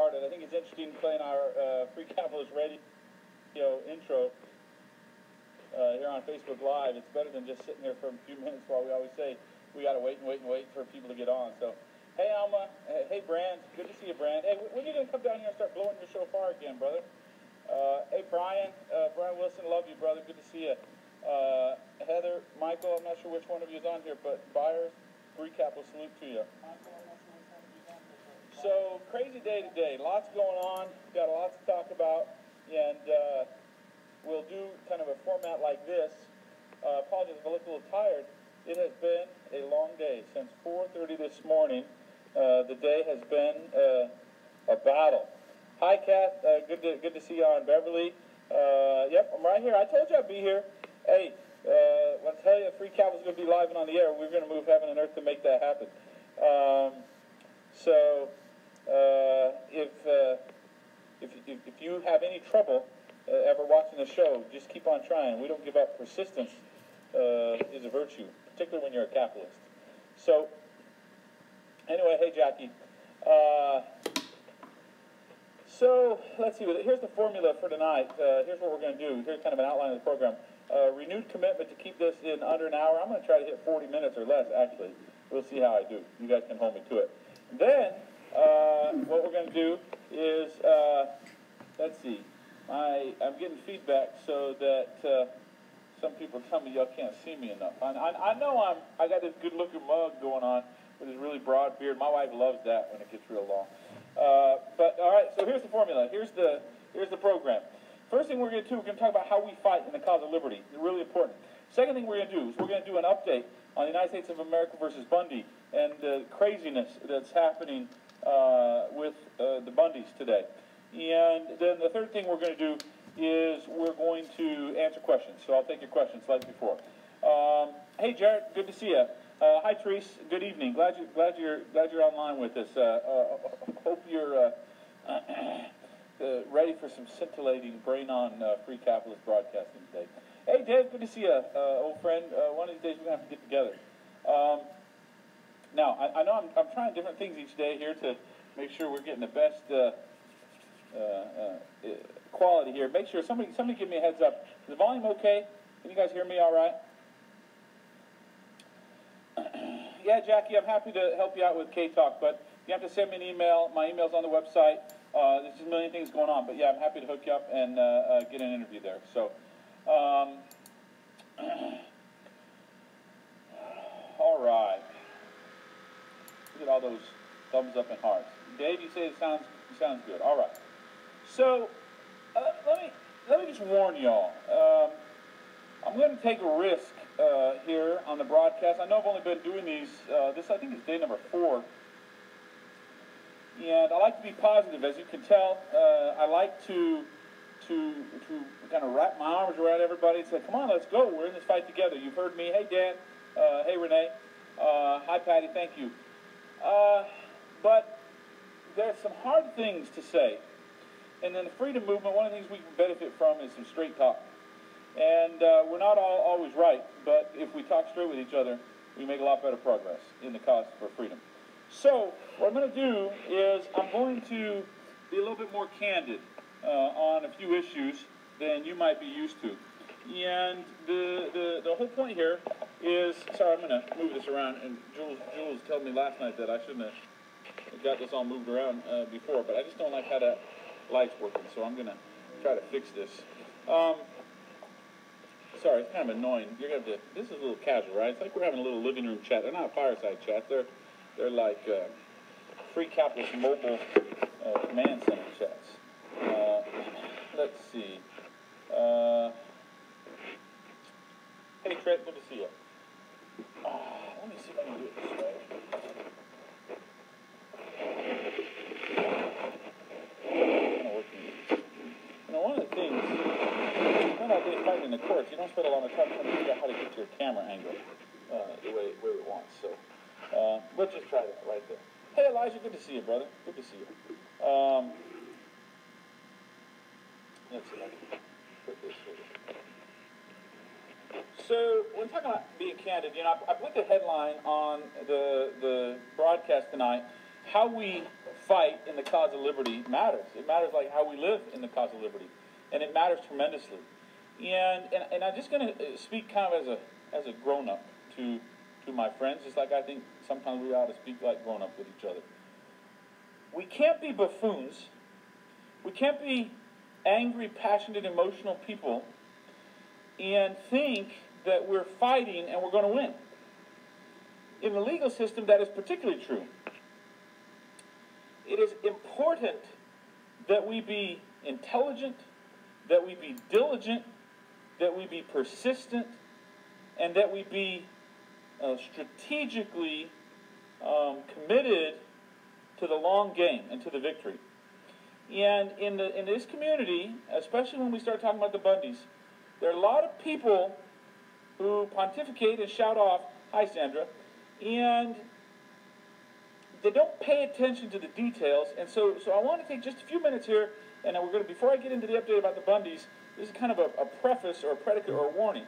started. I think it's interesting playing our Free Capitalist Radio intro here on Facebook Live. It's better than just sitting here for a few minutes while we always say we got to wait and wait and wait for people to get on. So, hey, Alma. Hey, Brand. Good to see you, Brand. Hey, when are you going to come down here and start blowing your shofar again, brother? Hey, Brian. Brian Wilson, love you, brother. Good to see you. Heather, Michael, I'm not sure which one of you is on here, but Byers, Free Capital, salute to you. So, crazy day today. Lots going on. Got a lot to talk about. And we'll do kind of a format like this. Apologize if I look a little tired. It has been a long day. Since 4:30 this morning, the day has been a battle. Hi, Kath. Good to see you on Beverly. Yep, I'm right here. I told you I'd be here. Hey, I'll tell you, Free Capital's going to be live and on the air. We're going to move heaven and earth to make that happen. If you have any trouble ever watching the show, just keep on trying. We don't give up. Persistence is a virtue, particularly when you're a capitalist. So, anyway, hey, Jackie. So, let's see. Here's the formula for tonight. Here's what we're going to do. Here's kind of an outline of the program. Renewed commitment to keep this in under an hour. I'm going to try to hit 40 minutes or less, actually. We'll see how I do. You guys can hold me to it. Then, what we're going to do is, let's see. I'm getting feedback so that some people tell me y'all can't see me enough. I know I got this good-looking mug going on with this really broad beard. My wife loves that when it gets real long. But all right, so here's the formula. Here's the program. First thing we're going to do, we're going to talk about how we fight in the cause of liberty. It's really important. Second thing we're going to do is we're going to do an update on the United States of America versus Bundy and the craziness that's happening with the Bundys today. And then the third thing we're going to do is we're going to answer questions. So I'll take your questions like before. Hey, Jared, good to see you. Hi, Therese. Good evening. Glad you're online with us. Hope you're ready for some scintillating brain-on Free Capitalist broadcasting today. Hey, Dave. Good to see you, old friend. One of these days we're gonna have to get together. Now, I know I'm trying different things each day here to make sure we're getting the best quality here. Make sure somebody give me a heads up. Is the volume okay? Can you guys hear me all right? Yeah, Jackie, I'm happy to help you out with K-Talk, but you have to send me an email. My email's on the website. There's just a million things going on, but yeah, I'm happy to hook you up and get an interview there. So, all right. Look at all those thumbs up and hearts. Dave, you say it sounds good. All right. So, let me just warn y'all. I'm going to take a risk here on the broadcast. I know I've only been doing these. This I think is day number 4. And I like to be positive, as you can tell. I like to kind of wrap my arms around everybody and say, come on, let's go. We're in this fight together. You've heard me. Hey, Dan. Hey, Renee. Hi, Patty. Thank you. But there's some hard things to say. And in the freedom movement, one of the things we can benefit from is some straight talk. And we're not always right, but if we talk straight with each other, we make a lot better progress in the cause for freedom. So, what I'm going to do is I'm going to be a little bit more candid on a few issues than you might be used to. And the whole point here is, sorry, I'm going to move this around, and Jules told me last night that I shouldn't have got this all moved around before, but I just don't like how that light's working, so I'm going to try to fix this. Sorry, it's kind of annoying. You're gonna have to. This is a little casual, right? It's like we're having a little living room chat. They're not fireside chats. They're like Free Capitalist mobile command center chats. Let's see. Hey, Trent, good to see you. Let me see if I can do it this way. You know, one of the things, when I did fighting in the courts, you don't spend a lot of time trying to figure out how to get your camera angle the way we want. So, let's just try that right there. Hey, Elijah, good to see you, brother. Good to see you. Let's see if I can put this here. So, when talking about being candid, I put the headline on the broadcast tonight, how we fight in the cause of liberty matters. It matters like how we live in the cause of liberty, and it matters tremendously. And I'm just going to speak kind of as a grown-up to my friends, just like I think sometimes we ought to speak like grown-up with each other. We can't be buffoons. We can't be angry, passionate, emotional people and think that we're fighting and we're going to win. In the legal system, that is particularly true. It is important that we be intelligent, that we be diligent, that we be persistent, and that we be strategically committed to the long game and to the victory. And in this community, especially when we start talking about the Bundys, there are a lot of people who pontificate and shout off, "Hi, Sandra," and they don't pay attention to the details. And so I want to take just a few minutes here, and we're going to, before I get into the update about the Bundys, this is kind of a preface or a predicate or a warning.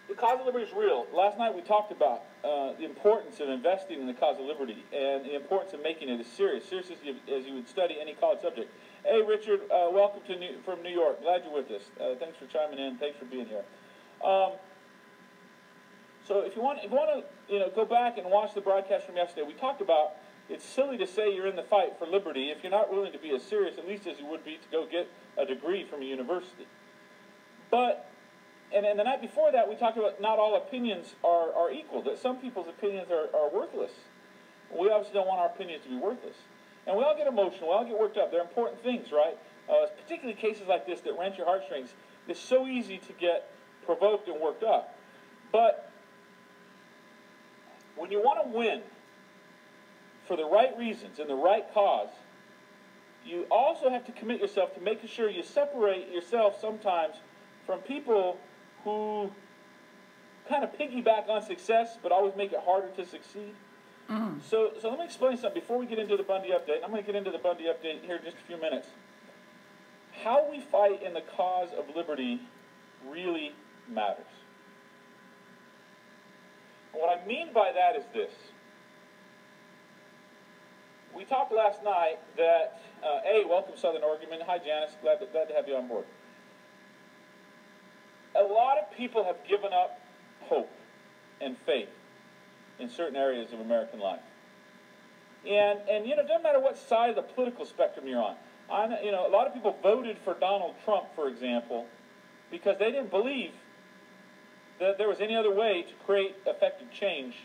The cause of liberty is real. Last night we talked about the importance of investing in the cause of liberty and the importance of making it as serious as you would study any college subject. Hey, Richard, welcome from New York. Glad you're with us. Thanks for chiming in. Thanks for being here. So if you want to go back and watch the broadcast from yesterday, we talked about it's silly to say you're in the fight for liberty if you're not willing to be as serious, at least as you would be, to go get a degree from a university. And the night before that, we talked about not all opinions are equal, that some people's opinions are worthless. We obviously don't want our opinions to be worthless. And we all get emotional, we all get worked up. They're important things, right? Particularly cases like this that wrench your heartstrings. It's so easy to get provoked and worked up. But when you want to win for the right reasons, in the right cause, you also have to commit yourself to making sure you separate yourself sometimes from people who kind of piggyback on success but always make it harder to succeed. So let me explain something before we get into the Bundy update. I'm going to get into the Bundy update here in just a few minutes. How we fight in the cause of liberty really matters. And what I mean by that is this. We talked last night that, welcome Southern Oregon. Hi Janice, glad to have you on board. A lot of people have given up hope and faith in certain areas of American life. And it doesn't matter what side of the political spectrum you're on. A lot of people voted for Donald Trump, for example, because they didn't believe that there was any other way to create effective change,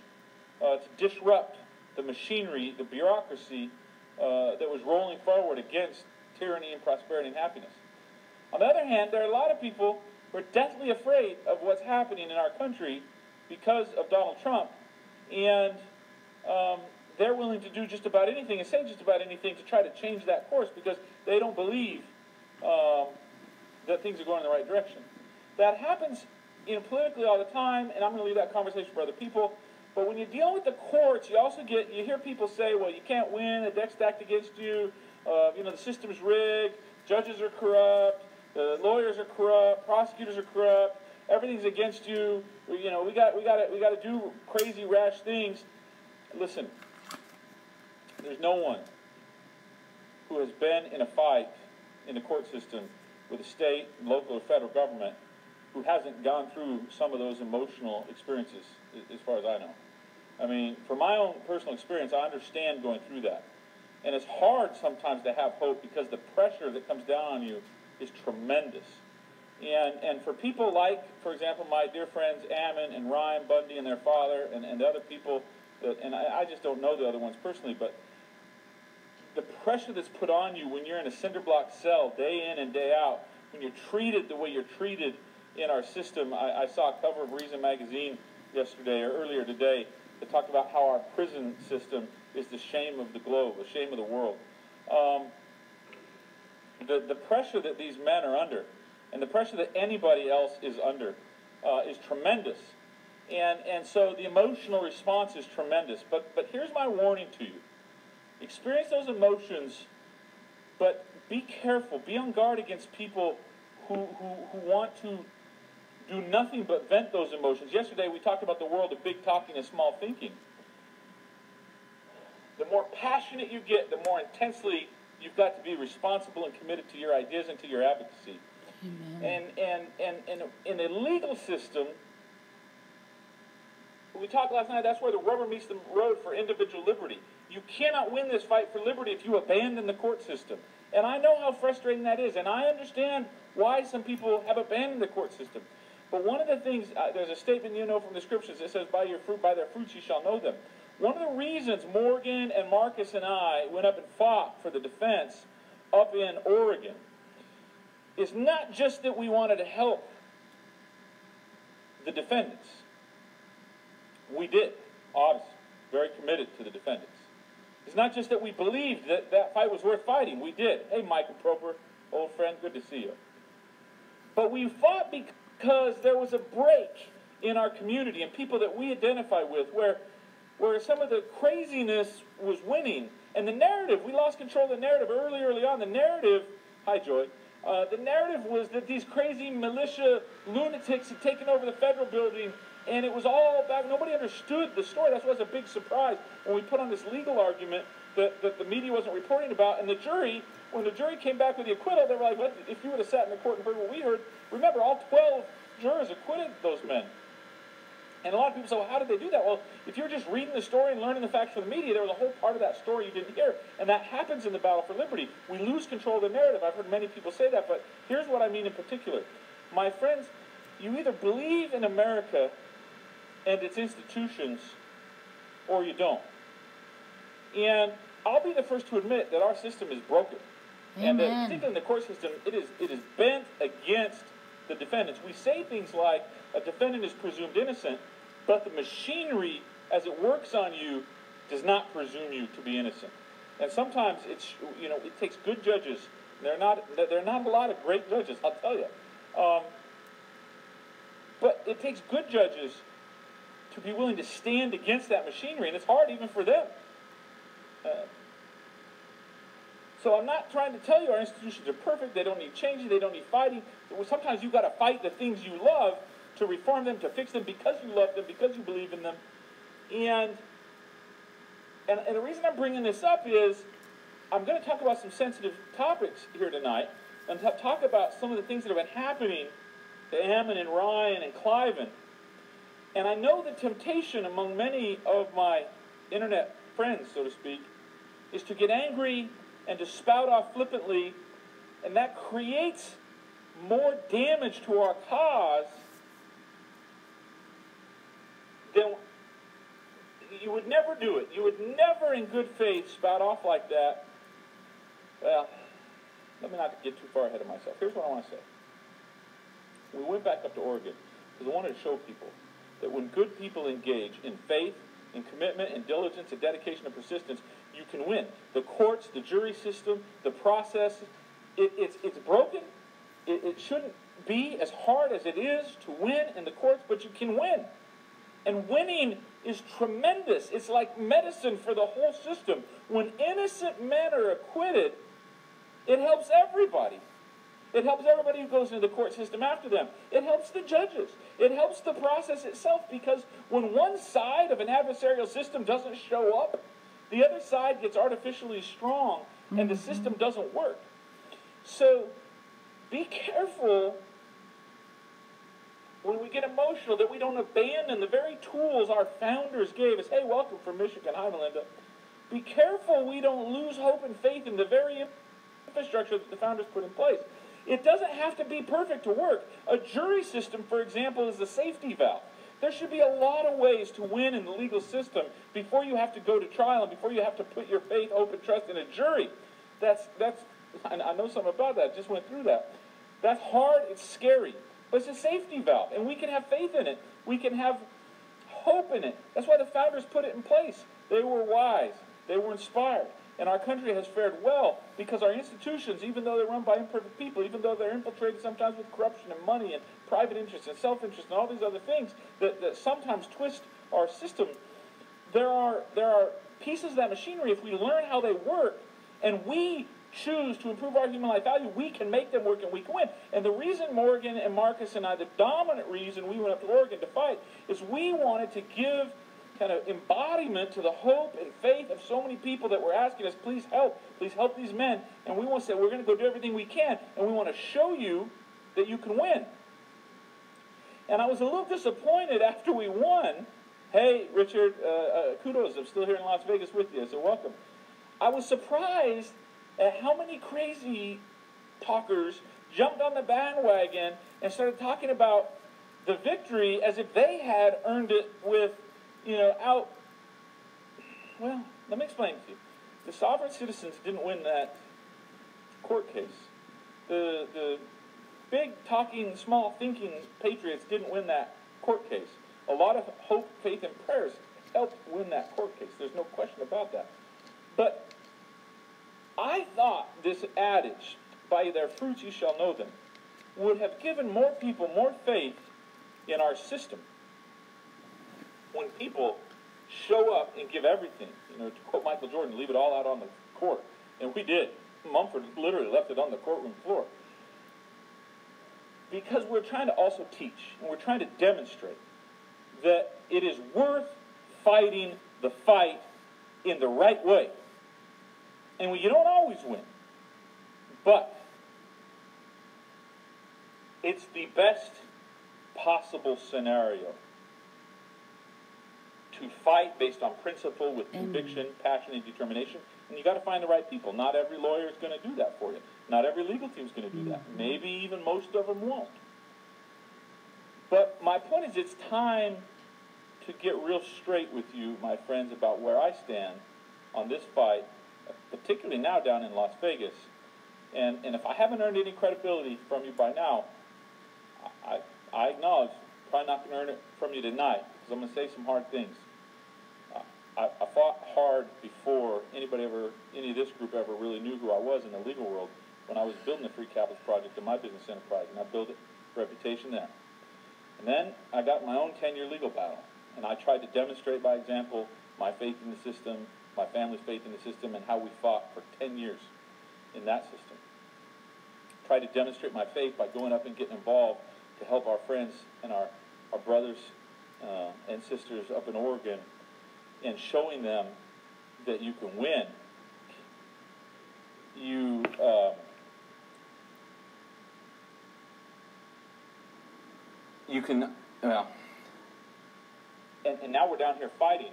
to disrupt the machinery, the bureaucracy that was rolling forward against tyranny and prosperity and happiness. On the other hand, there are a lot of people who are deathly afraid of what's happening in our country because of Donald Trump, and they're willing to do just about anything and say just about anything to try to change that course because they don't believe that things are going in the right direction. That happens politically all the time, and I'm going to leave that conversation for other people. But when you deal with the courts, you hear people say, well, you can't win, the deck's stacked against you, the system's rigged, judges are corrupt, the lawyers are corrupt, prosecutors are corrupt, everything's against you, we got to do crazy, rash things. Listen, there's no one who has been in a fight in the court system with the state, local, or federal government who hasn't gone through some of those emotional experiences, as far as I know. I mean, from my own personal experience, I understand going through that. And it's hard sometimes to have hope because the pressure that comes down on you is tremendous. And for people like, for example, my dear friends Ammon and Ryan Bundy and their father and the other people, and I just don't know the other ones personally, but the pressure that's put on you when you're in a cinder block cell day in and day out, when you're treated the way you're treated in our system. I saw a cover of Reason magazine yesterday or earlier today that talked about how our prison system is the shame of the globe, the shame of the world. The pressure that these men are under and the pressure that anybody else is under is tremendous. And so the emotional response is tremendous. But here's my warning to you. Experience those emotions, but be careful. Be on guard against people who want to do nothing but vent those emotions. Yesterday we talked about the world of big talking and small thinking. more passionate you get, the more intensely you've got to be responsible and committed to your ideas and to your advocacy. Amen. And in a legal system, we talked last night, that's where the rubber meets the road for individual liberty. You cannot win this fight for liberty if you abandon the court system. And I know how frustrating that is, and I understand why some people have abandoned the court system. But one of the things, there's a statement you know from the scriptures that says, by their fruits you shall know them. One of the reasons Morgan and Marcus and I went up and fought for the defense up in Oregon is not just that we wanted to help the defendants. We did, obviously, very committed to the defendants. It's not just that we believed that that fight was worth fighting. We did. Hey, Michael Proper, old friend, good to see you. But we fought because there was a break in our community and people that we identify with where some of the craziness was winning. And the narrative, we lost control of the narrative early on. The narrative, hi Joy, the narrative was that these crazy militia lunatics had taken over the federal building, and it was all back. Nobody understood the story. That was a big surprise when we put on this legal argument that the media wasn't reporting about. And the jury, when the jury came back with the acquittal, they were like, what, if you would have sat in the court and heard what we heard, remember, all 12 jurors acquitted those men. And a lot of people say, well, how did they do that? Well, if you're just reading the story and learning the facts from the media, there was a whole part of that story you didn't hear. And that happens in the battle for liberty. We lose control of the narrative. I've heard many people say that, but here's what I mean in particular. My friends, you either believe in America and its institutions, or you don't. And I'll be the first to admit that our system is broken. Amen. And that, particularly in the court system, it is bent against the defendants. We say things like a defendant is presumed innocent, but the machinery as it works on you does not presume you to be innocent. And sometimes it's, it takes good judges. There are not a lot of great judges, I'll tell you. But it takes good judges to be willing to stand against that machinery, and it's hard even for them. So I'm not trying to tell you our institutions are perfect. They don't need changing. They don't need fighting. Sometimes you've got to fight the things you love to reform them, to fix them because you love them, because you believe in them. And the reason I'm bringing this up is I'm going to talk about some sensitive topics here tonight and talk about some of the things that have been happening to Ammon and Ryan and Cliven. And I know the temptation among many of my internet friends, so to speak, is to get angry and to spout off flippantly, and that creates more damage to our cause than you would never do it. You would never in good faith spout off like that. Well, let me not get too far ahead of myself. Here's what I want to say. We went back up to Oregon because I wanted to show people that when good people engage in faith, in commitment, in diligence, in dedication, and persistence, you can win. The courts, the jury system, the process, it's broken. It shouldn't be as hard as it is to win in the courts, but you can win. And winning is tremendous. It's like medicine for the whole system. When innocent men are acquitted, it helps everybody. It helps everybody who goes into the court system after them. It helps the judges. It helps the process itself, because when one side of an adversarial system doesn't show up, the other side gets artificially strong and the system doesn't work. So be careful when we get emotional that we don't abandon the very tools our founders gave us. Hey, welcome from Michigan. Hi, Melinda. Be careful we don't lose hope and faith in the very infrastructure that the founders put in place. It doesn't have to be perfect to work. A jury system, for example, is the safety valve. There should be a lot of ways to win in the legal system before you have to go to trial and before you have to put your faith, hope, and trust in a jury. I know something about that. I just went through that. That's hard. It's scary. But it's a safety valve, and we can have faith in it. We can have hope in it. That's why the founders put it in place. They were wise. They were inspired. And our country has fared well because our institutions, even though they're run by imperfect people, even though they're infiltrated sometimes with corruption and money and private interest and self-interest and all these other things that sometimes twist our system, there are pieces of that machinery. If we learn how they work and we choose to improve our human life value, we can make them work and we can win. And the reason Morgan and Marcus and I, the dominant reason we went up to Oregon to fight, is we wanted to give kind of embodiment to the hope and faith of so many people that were asking us, please help these men. And we want to say, we're going to go do everything we can, and we want to show you that you can win. And I was a little disappointed after we won. Hey, Richard, kudos, I'm still here in Las Vegas with you, so welcome. I was surprised at how many crazy talkers jumped on the bandwagon and started talking about the victory as if they had earned it with, well, let me explain to you. The sovereign citizens didn't win that court case. The big talking, small thinking patriots didn't win that court case. A lot of hope, faith, and prayers helped win that court case. There's no question about that. But I thought this adage, by their fruits you shall know them, would have given more people more faith in our system. When people show up and give everything, to quote Michael Jordan, leave it all out on the court. And we did. Mumford literally left it on the courtroom floor. Because we're trying to also teach, and we're trying to demonstrate that it is worth fighting the fight in the right way. And you don't always win. But it's the best possible scenario to fight based on principle with conviction, passion, and determination. And you got to find the right people. Not every lawyer is going to do that for you. Not every legal team is going to do that. Maybe even most of them won't. But my point is, it's time to get real straight with you, my friends, about where I stand on this fight, particularly now down in Las Vegas. And if I haven't earned any credibility from you by now, I acknowledge probably not going to earn it from you tonight, because I'm going to say some hard things. I fought hard before any of this group ever really knew who I was in the legal world when I was building the Free Capitalist Project in my business enterprise, and I built a reputation there. And then I got my own 10-year legal battle, and I tried to demonstrate by example my faith in the system, my family's faith in the system, and how we fought for 10 years in that system. Tried to demonstrate my faith by going up and getting involved to help our friends and our brothers and sisters up in Oregon, and showing them that you can win. You can, and now we're down here fighting,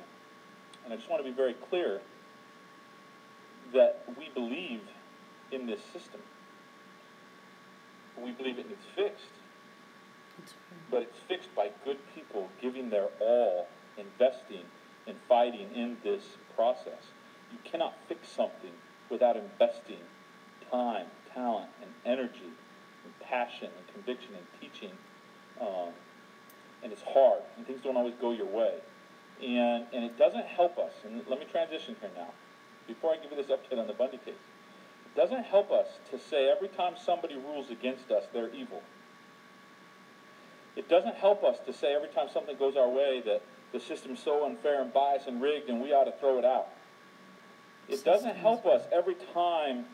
and I just want to be very clear that we believe in this system. We believe it needs fixed. But it's fixed by good people giving their all, investing and fighting in this process. You cannot fix something without investing time, talent, and energy, and passion, and conviction, and teaching. And it's hard, and things don't always go your way. And it doesn't help us, and let me transition here now, before I give you this update on the Bundy case. It doesn't help us to say every time somebody rules against us, they're evil. It doesn't help us to say every time something goes our way that the system's so unfair and biased and rigged and we ought to throw it out. It doesn't help us every time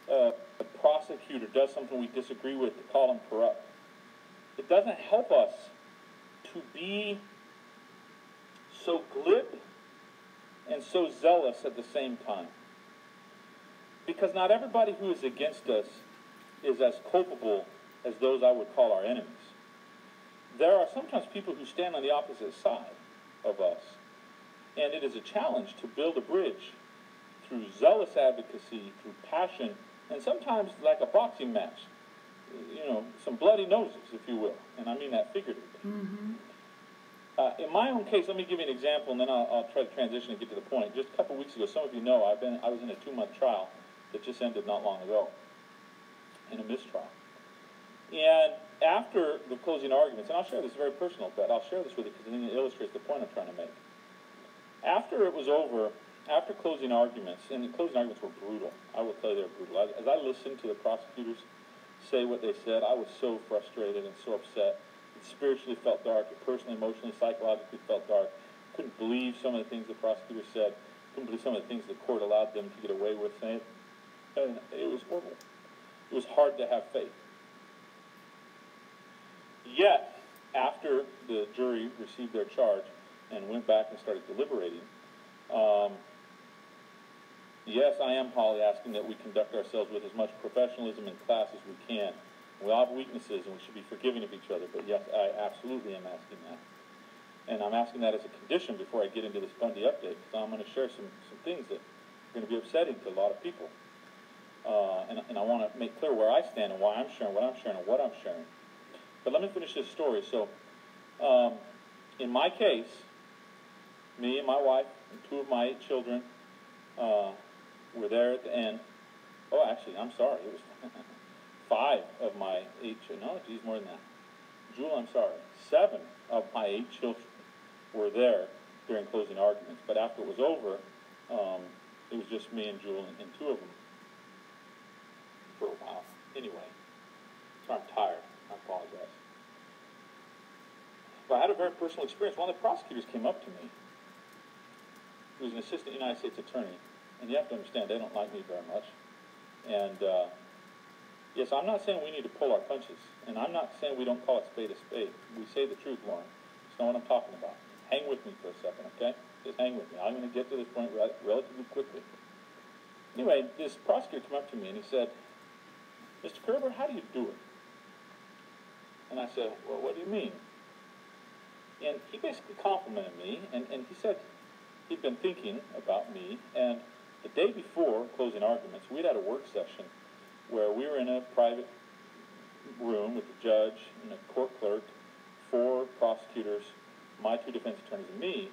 a prosecutor does something we disagree with to call him corrupt. It doesn't help us to be so glib and so zealous at the same time. Because not everybody who is against us is as culpable as those I would call our enemies. There are sometimes people who stand on the opposite side of us, and it is a challenge to build a bridge through zealous advocacy, through passion, and sometimes like a boxing match, some bloody noses, if you will, and I mean that figuratively. In my own case, let me give you an example, and then I'll try to transition and get to the point. Just a couple weeks ago, some of you know, I was in a 2-month trial that just ended not long ago, in a mistrial. And after the closing arguments, and I'll share this very personal, but I'll share this with you because I think it illustrates the point I'm trying to make. After it was over, after closing arguments, and the closing arguments were brutal. I will tell you they were brutal. As I listened to the prosecutors say what they said, I was so frustrated and so upset. It spiritually felt dark. It personally, emotionally, psychologically felt dark. Couldn't believe some of the things the prosecutors said. Couldn't believe some of the things the court allowed them to get away with saying. And it was horrible. It was hard to have faith. Yet, after the jury received their charge, and went back and started deliberating, yes, I am, Holly, asking that we conduct ourselves with as much professionalism in class as we can. We all have weaknesses, and we should be forgiving of each other, but yes, I absolutely am asking that. And I'm asking that as a condition before I get into this Bundy update, because I'm going to share some things that are going to be upsetting to a lot of people. And I want to make clear where I stand and why I'm sharing what I'm sharing and what I'm sharing. But let me finish this story. So, in my case, me and my wife and 2 of my 8 children were there at the end. Oh, actually, I'm sorry. It was 5 of my 8 children. No, geez, more than that. Jewel, I'm sorry. 7 of my 8 children were there during closing arguments. But after it was over, it was just me and Jewel and 2 of them for a while. Anyway, so I'm tired. I apologize. But I had a very personal experience. One of the prosecutors came up to me. He was an assistant United States attorney. And you have to understand, they don't like me very much. And, yes, I'm not saying we need to pull our punches. And I'm not saying we don't call a spade a spade. We say the truth, Lauren. That's not what I'm talking about. Hang with me for a second, okay? Just hang with me. I'm going to get to this point relatively quickly. Anyway, this prosecutor came up to me and he said, Mr. Kerber, how do you do it? And I said, well, what do you mean? And he basically complimented me, and he said he'd been thinking about me, and the day before closing arguments, we'd had a work session where we were in a private room with the judge and a court clerk, 4 prosecutors, my 2 defense attorneys, and me,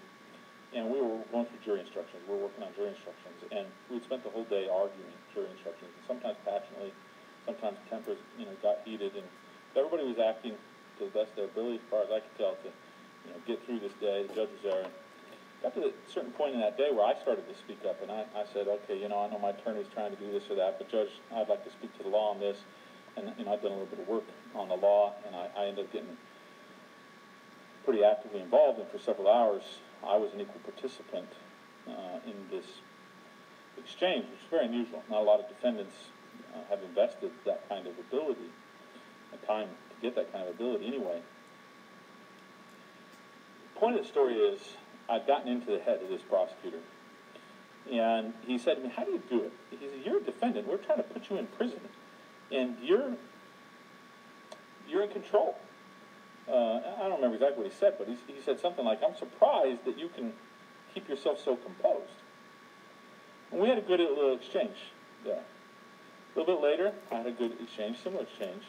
and we were going through jury instructions. We were working on jury instructions, and we'd spent the whole day arguing jury instructions, and sometimes passionately, sometimes tempers, got heated, and everybody was acting to the best of their ability, as far as I could tell, to, get through this day. The judge was there, and got to a certain point in that day where I started to speak up, and I said, okay, I know my attorney's trying to do this or that, but Judge, I'd like to speak to the law on this, and I've done a little bit of work on the law, and I ended up getting pretty actively involved, and for several hours, I was an equal participant in this exchange, which is very unusual. Not a lot of defendants have invested that kind of ability, the time to get that kind of ability anyway. The point of the story is, I'd gotten into the head of this prosecutor, and he said to me, how do you do it? He said, you're a defendant. We're trying to put you in prison, and you're in control. I don't remember exactly what he said, but he said something like, I'm surprised that you can keep yourself so composed. And we had a good little exchange there. A little bit later, I had a good exchange, similar exchange,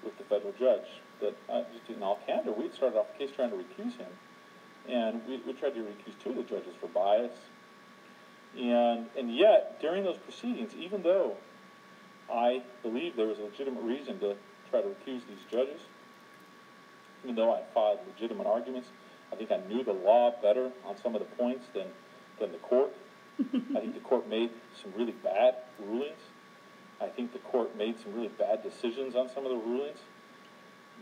with the federal judge. That just in all candor, we'd started off the case trying to recuse him. And we tried to recuse 2 of the judges for bias. And yet, during those proceedings, even though I believed there was a legitimate reason to try to recuse these judges, even though I filed legitimate arguments, I think I knew the law better on some of the points than the court. I think the court made some really bad rulings. I think the court made some really bad decisions on some of the rulings.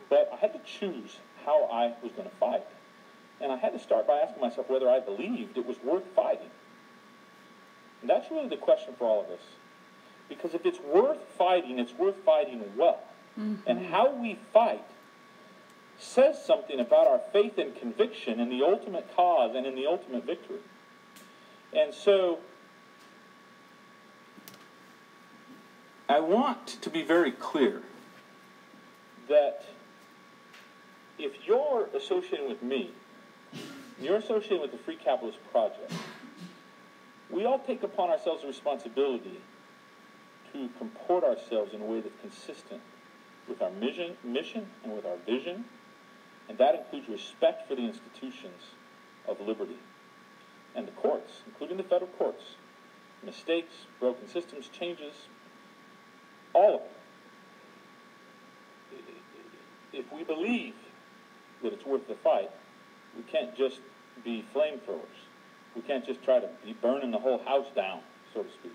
But I had to choose how I was going to fight. And I had to start by asking myself whether I believed it was worth fighting. And that's really the question for all of us. Because if it's worth fighting well. Mm-hmm. And how we fight says something about our faith and conviction in the ultimate cause and in the ultimate victory. And so, I want to be very clear that if you're associating with me, you're associated with the Free Capitalist Project, we all take upon ourselves the responsibility to comport ourselves in a way that's consistent with our mission and with our vision, and that includes respect for the institutions of liberty and the courts, including the federal courts. Mistakes, broken systems, changes, all of it. If we believe that it's worth the fight, we can't just be flamethrowers. We can't just try to be burning the whole house down, so to speak.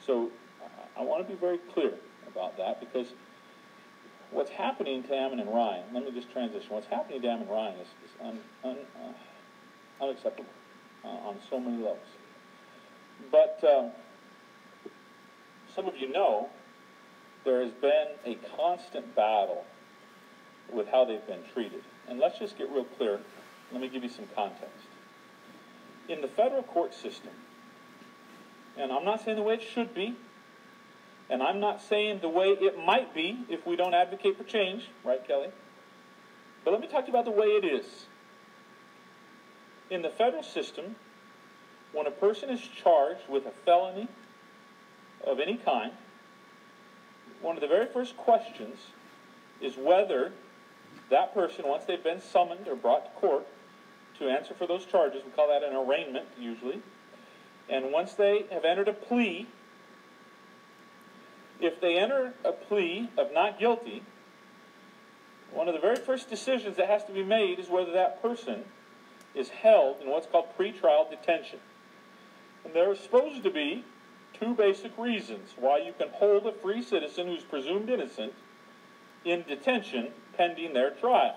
So I want to be very clear about that, because what's happening to Ammon and Ryan, let me just transition, what's happening to Ammon and Ryan is unacceptable on so many levels. But some of you know there has been a constant battle with how they've been treated. And let's just get real clear. Let me give you some context. In the federal court system, and I'm not saying the way it should be, and I'm not saying the way it might be if we don't advocate for change, right, Kelly? But let me talk to you about the way it is. In the federal system, when a person is charged with a felony of any kind, one of the very first questions is whether that person, once they've been summoned or brought to court to answer for those charges, we call that an arraignment usually, and once they have entered a plea, if they enter a plea of not guilty, one of the very first decisions that has to be made is whether that person is held in what's called pretrial detention. And there are supposed to be two basic reasons why you can hold a free citizen who's presumed innocent in detention pending their trial.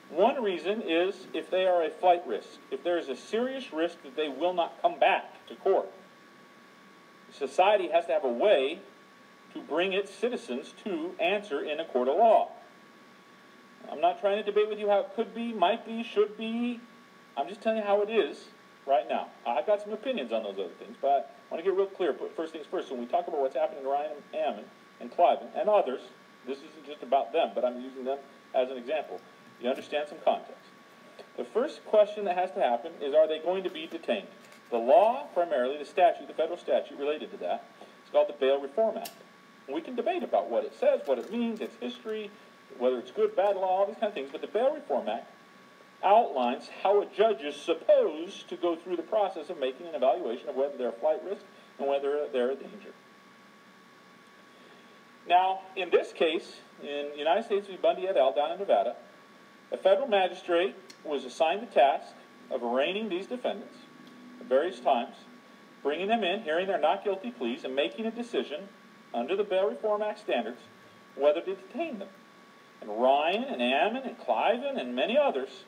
One reason is if they are a flight risk, if there is a serious risk that they will not come back to court. Society has to have a way to bring its citizens to answer in a court of law. I'm not trying to debate with you how it could be, might be, should be. I'm just telling you how it is right now. I've got some opinions on those other things, but I want to get real clear. But first things first, when we talk about what's happening to Ryan Ammon and Cliven and others, this isn't just about them, but I'm using them as an example. You understand some context. The first question that has to happen is, are they going to be detained? The law, primarily, the statute, the federal statute related to that, is called the Bail Reform Act. And we can debate about what it says, what it means, its history, whether it's good, bad law, all these kind of things. But the Bail Reform Act outlines how a judge is supposed to go through the process of making an evaluation of whether they're a flight risk and whether they're a danger. Now, in this case, in United States v. Bundy et al. Down in Nevada, a federal magistrate was assigned the task of arraigning these defendants at various times, bringing them in, hearing their not guilty pleas, and making a decision under the Bail Reform Act standards whether to detain them. And Ryan and Ammon and Cliven and many others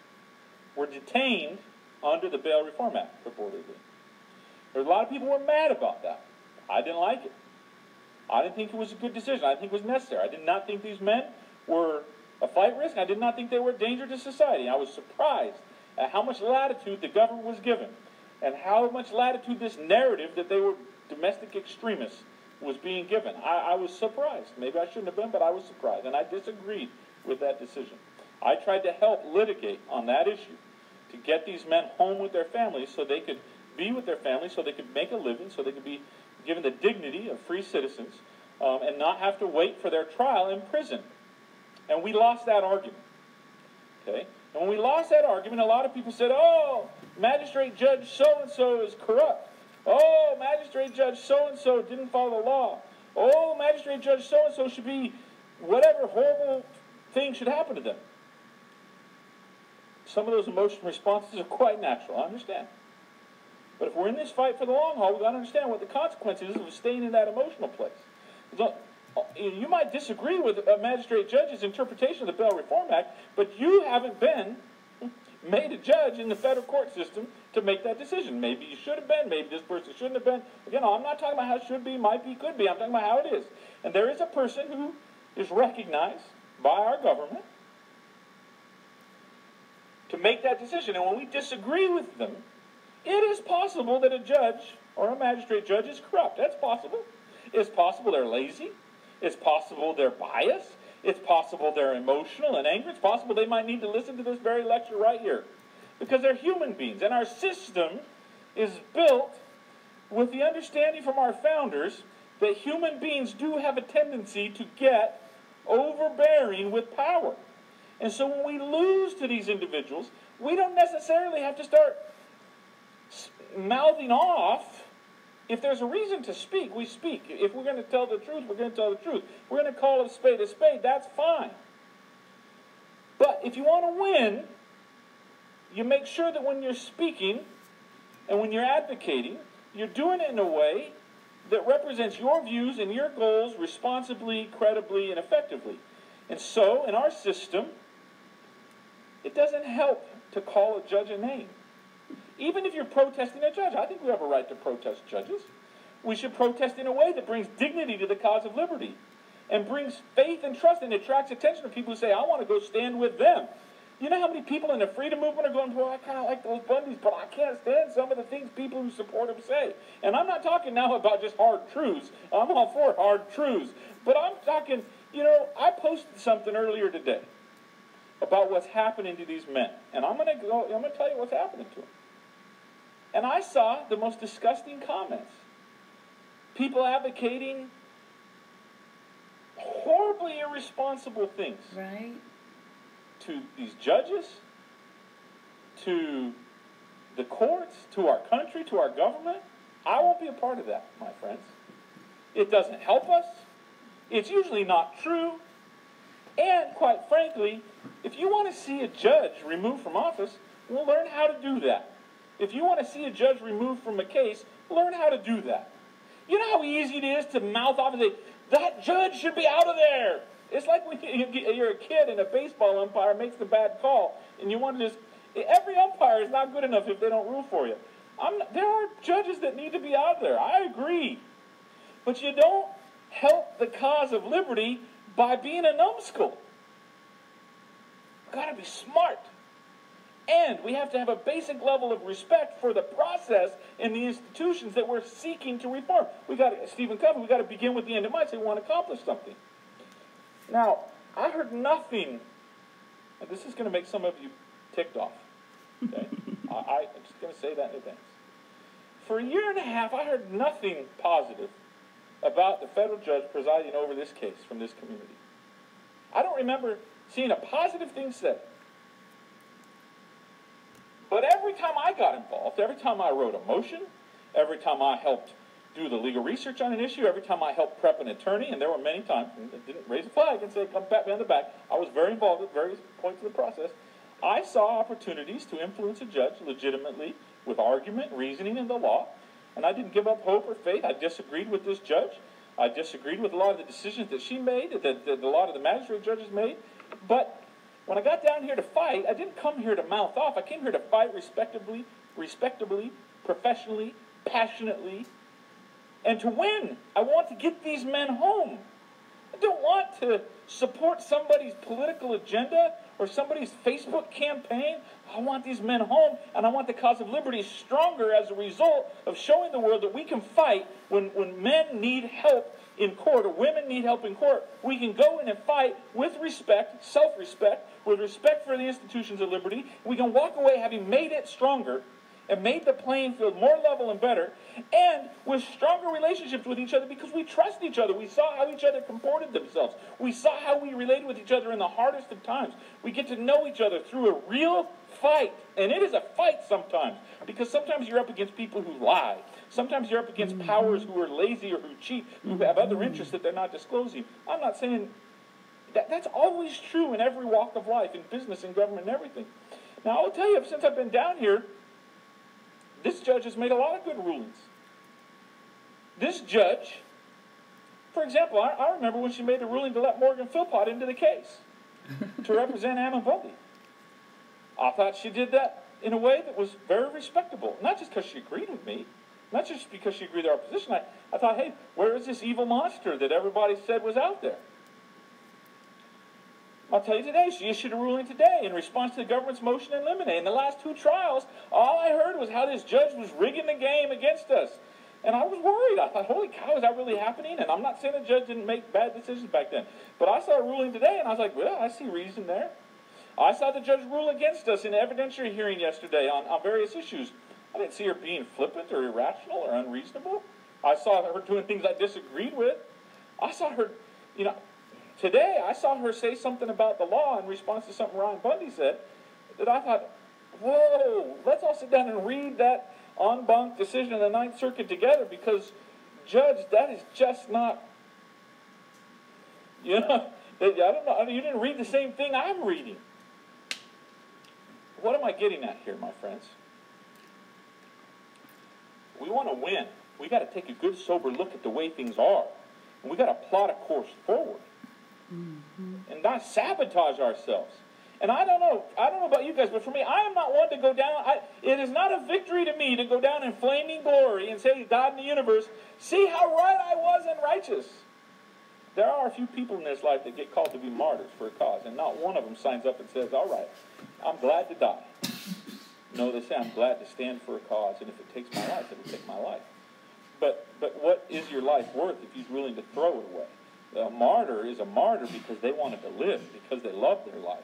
were detained under the Bail Reform Act, purportedly. There's a lot of people who were mad about that. I didn't like it. I didn't think it was a good decision. I didn't think it was necessary. I did not think these men were a flight risk. I did not think they were a danger to society. I was surprised at how much latitude the government was given and how much latitude this narrative that they were domestic extremists was being given. I was surprised. Maybe I shouldn't have been, but I was surprised, and I disagreed with that decision. I tried to help litigate on that issue to get these men home with their families so they could be with their families, so they could make a living, so they could be given the dignity of free citizens and not have to wait for their trial in prison. And we lost that argument. Okay? And when we lost that argument, a lot of people said, oh, Magistrate Judge so-and-so is corrupt. Oh, Magistrate Judge so-and-so didn't follow the law. Oh, Magistrate Judge so-and-so should be whatever horrible thing should happen to them. Some of those emotional responses are quite natural, I understand. But if we're in this fight for the long haul, we've got to understand what the consequences of staying in that emotional place. You might disagree with a magistrate judge's interpretation of the Bail Reform Act, but you haven't been made a judge in the federal court system to make that decision. Maybe you should have been, maybe this person shouldn't have been. You know, I'm not talking about how it should be, might be, could be. I'm talking about how it is. And there is a person who is recognized by our government to make that decision. And when we disagree with them, it is possible that a judge or a magistrate judge is corrupt. That's possible. It's possible they're lazy. It's possible they're biased. It's possible they're emotional and angry. It's possible they might need to listen to this very lecture right here. Because they're human beings. And our system is built with the understanding from our founders that human beings do have a tendency to get overbearing with power. And so when we lose to these individuals, we don't necessarily have to start mouthing off. If there's a reason to speak, we speak. If we're going to tell the truth, we're going to tell the truth. We're going to call a spade, that's fine. But if you want to win, you make sure that when you're speaking and when you're advocating, you're doing it in a way that represents your views and your goals responsibly, credibly, and effectively. And so, in our system, it doesn't help to call a judge a name. Even if you're protesting a judge, I think we have a right to protest judges. We should protest in a way that brings dignity to the cause of liberty and brings faith and trust and attracts attention to people who say, I want to go stand with them. You know how many people in the freedom movement are going, well, I kind of like those Bundys, but I can't stand some of the things people who support them say. And I'm not talking now about just hard truths. I'm all for hard truths. But I'm talking, I posted something earlier today about what's happening to these men. And I'm going to tell you what's happening to them. And I saw the most disgusting comments. People advocating horribly irresponsible things. Right. To these judges, to the courts, to our country, to our government. I won't be a part of that, my friends. It doesn't help us. It's usually not true. And quite frankly, if you want to see a judge removed from office, we'll learn how to do that. If you want to see a judge removed from a case, learn how to do that. You know how easy it is to mouth off and say, that judge should be out of there. It's like when you're a kid and a baseball umpire makes the bad call, and you want to just, every umpire is not good enough if they don't rule for you. There are judges that need to be out there. I agree. But you don't help the cause of liberty by being a numbskull. You've got to be smart. And we have to have a basic level of respect for the process and the institutions that we're seeking to reform. Stephen Covey, we've got to begin with the end in mind, so we want to accomplish something. Now, I heard nothing, and this is going to make some of you ticked off, okay? I'm just going to say that in advance. For a year and a half, I heard nothing positive about the federal judge presiding over this case from this community. I don't remember seeing a positive thing said. But every time I got involved, every time I wrote a motion, every time I helped do the legal research on an issue, every time I helped prep an attorney, and there were many times, and didn't raise a flag and say, come pat me on the back. I was very involved at various points of the process. I saw opportunities to influence a judge legitimately with argument, reasoning, and the law, and I didn't give up hope or faith. I disagreed with this judge. I disagreed with a lot of the decisions that she made, that a lot of the magistrate judges made, but when I got down here to fight, I didn't come here to mouth off. I came here to fight respectably, professionally, passionately, and to win. I want to get these men home. I don't want to support somebody's political agenda or somebody's Facebook campaign. I want these men home, and I want the cause of liberty stronger as a result of showing the world that we can fight when men need help in court or women need help in court. We can go in and fight with respect, self-respect, with respect for the institutions of liberty. We can walk away having made it stronger and made the playing field more level and better, and with stronger relationships with each other because we trust each other. We saw how each other comported themselves. We saw how we related with each other in the hardest of times. We get to know each other through a real fight, and it is a fight sometimes, because sometimes you're up against people who lie. Sometimes you're up against powers who are lazy or who cheat, who have other interests that they're not disclosing. I'm not saying that's always true in every walk of life, in business, in government, and everything. Now, I'll tell you, since I've been down here, this judge has made a lot of good rulings. This judge, for example, I remember when she made the ruling to let Morgan Philpott into the case to represent Ammon Bundy. I thought she did that in a way that was very respectable. Not just because she agreed with me, not just because she agreed with our position. I thought, hey, where is this evil monster that everybody said was out there? I'll tell you today, she issued a ruling today in response to the government's motion to eliminate. In the last two trials, all I heard was how this judge was rigging the game against us. And I was worried. I thought, holy cow, is that really happening? And I'm not saying the judge didn't make bad decisions back then. But I saw a ruling today, and I was like, well, I see reason there. I saw the judge rule against us in an evidentiary hearing yesterday on various issues. I didn't see her being flippant or irrational or unreasonable. I saw her doing things I disagreed with. I saw her, today I saw her say something about the law in response to something Ryan Bundy said that I thought, whoa, let's all sit down and read that en banc decision of the Ninth Circuit together, because, Judge, that is just not, I don't know, you didn't read the same thing I'm reading. What am I getting at here, my friends? We want to win. We got to take a good, sober look at the way things are. And we got to plot a course forward. And not sabotage ourselves. And I don't know about you guys, but for me, I am not one to go down. It is not a victory to me to go down in flaming glory and say, God in the universe, see how right I was and righteous. There are a few people in this life that get called to be martyrs for a cause, and not one of them signs up and says, all right, I'm glad to die. No, they say I'm glad to stand for a cause, and if it takes my life, it'll take my life. But what is your life worth if you're willing to throw it away? A martyr is a martyr because they wanted to live, because they loved their life.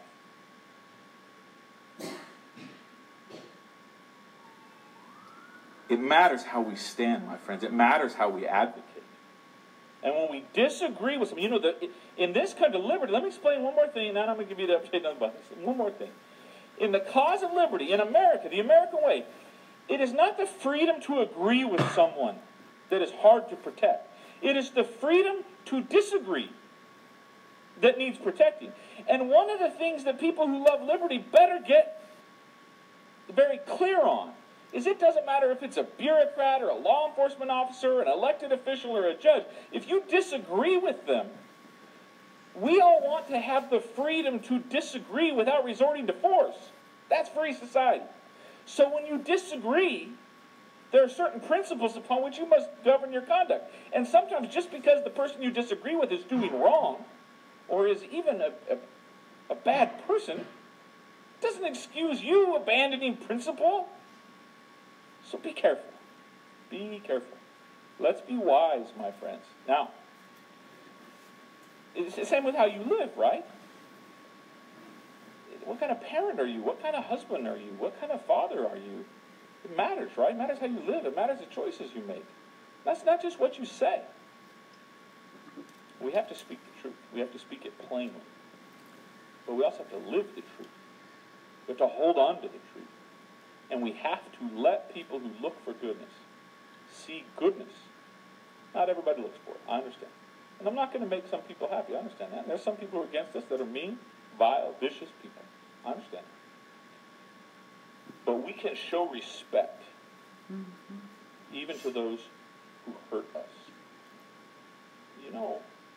It matters how we stand, my friends. It matters how we advocate. And when we disagree with something, in this kind of liberty, let me explain one more thing, and then I'm going to give you the update on Bundy. One more thing. In the cause of liberty, in America, the American way, it is not the freedom to agree with someone that is hard to protect. It is the freedom to disagree that needs protecting. And one of the things that people who love liberty better get very clear on is it doesn't matter if it's a bureaucrat or a law enforcement officer, an elected official, or a judge. If you disagree with them, we all want to have the freedom to disagree without resorting to force. That's free society. So when you disagree, there are certain principles upon which you must govern your conduct. And sometimes just because the person you disagree with is doing wrong, or is even a bad person, doesn't excuse you abandoning principle. So be careful. Be careful. Let's be wise, my friends. Now, it's the same with how you live, right? What kind of parent are you? What kind of husband are you? What kind of father are you? It matters, right? It matters how you live. It matters the choices you make. That's not just what you say. We have to speak the truth. We have to speak it plainly. But we also have to live the truth. We have to hold on to the truth. And we have to let people who look for goodness see goodness. Not everybody looks for it. I understand. And I'm not going to make some people happy. I understand that. And there's some people who are against us that are mean, vile, vicious people. I understand. But we can show respect even to those who hurt us.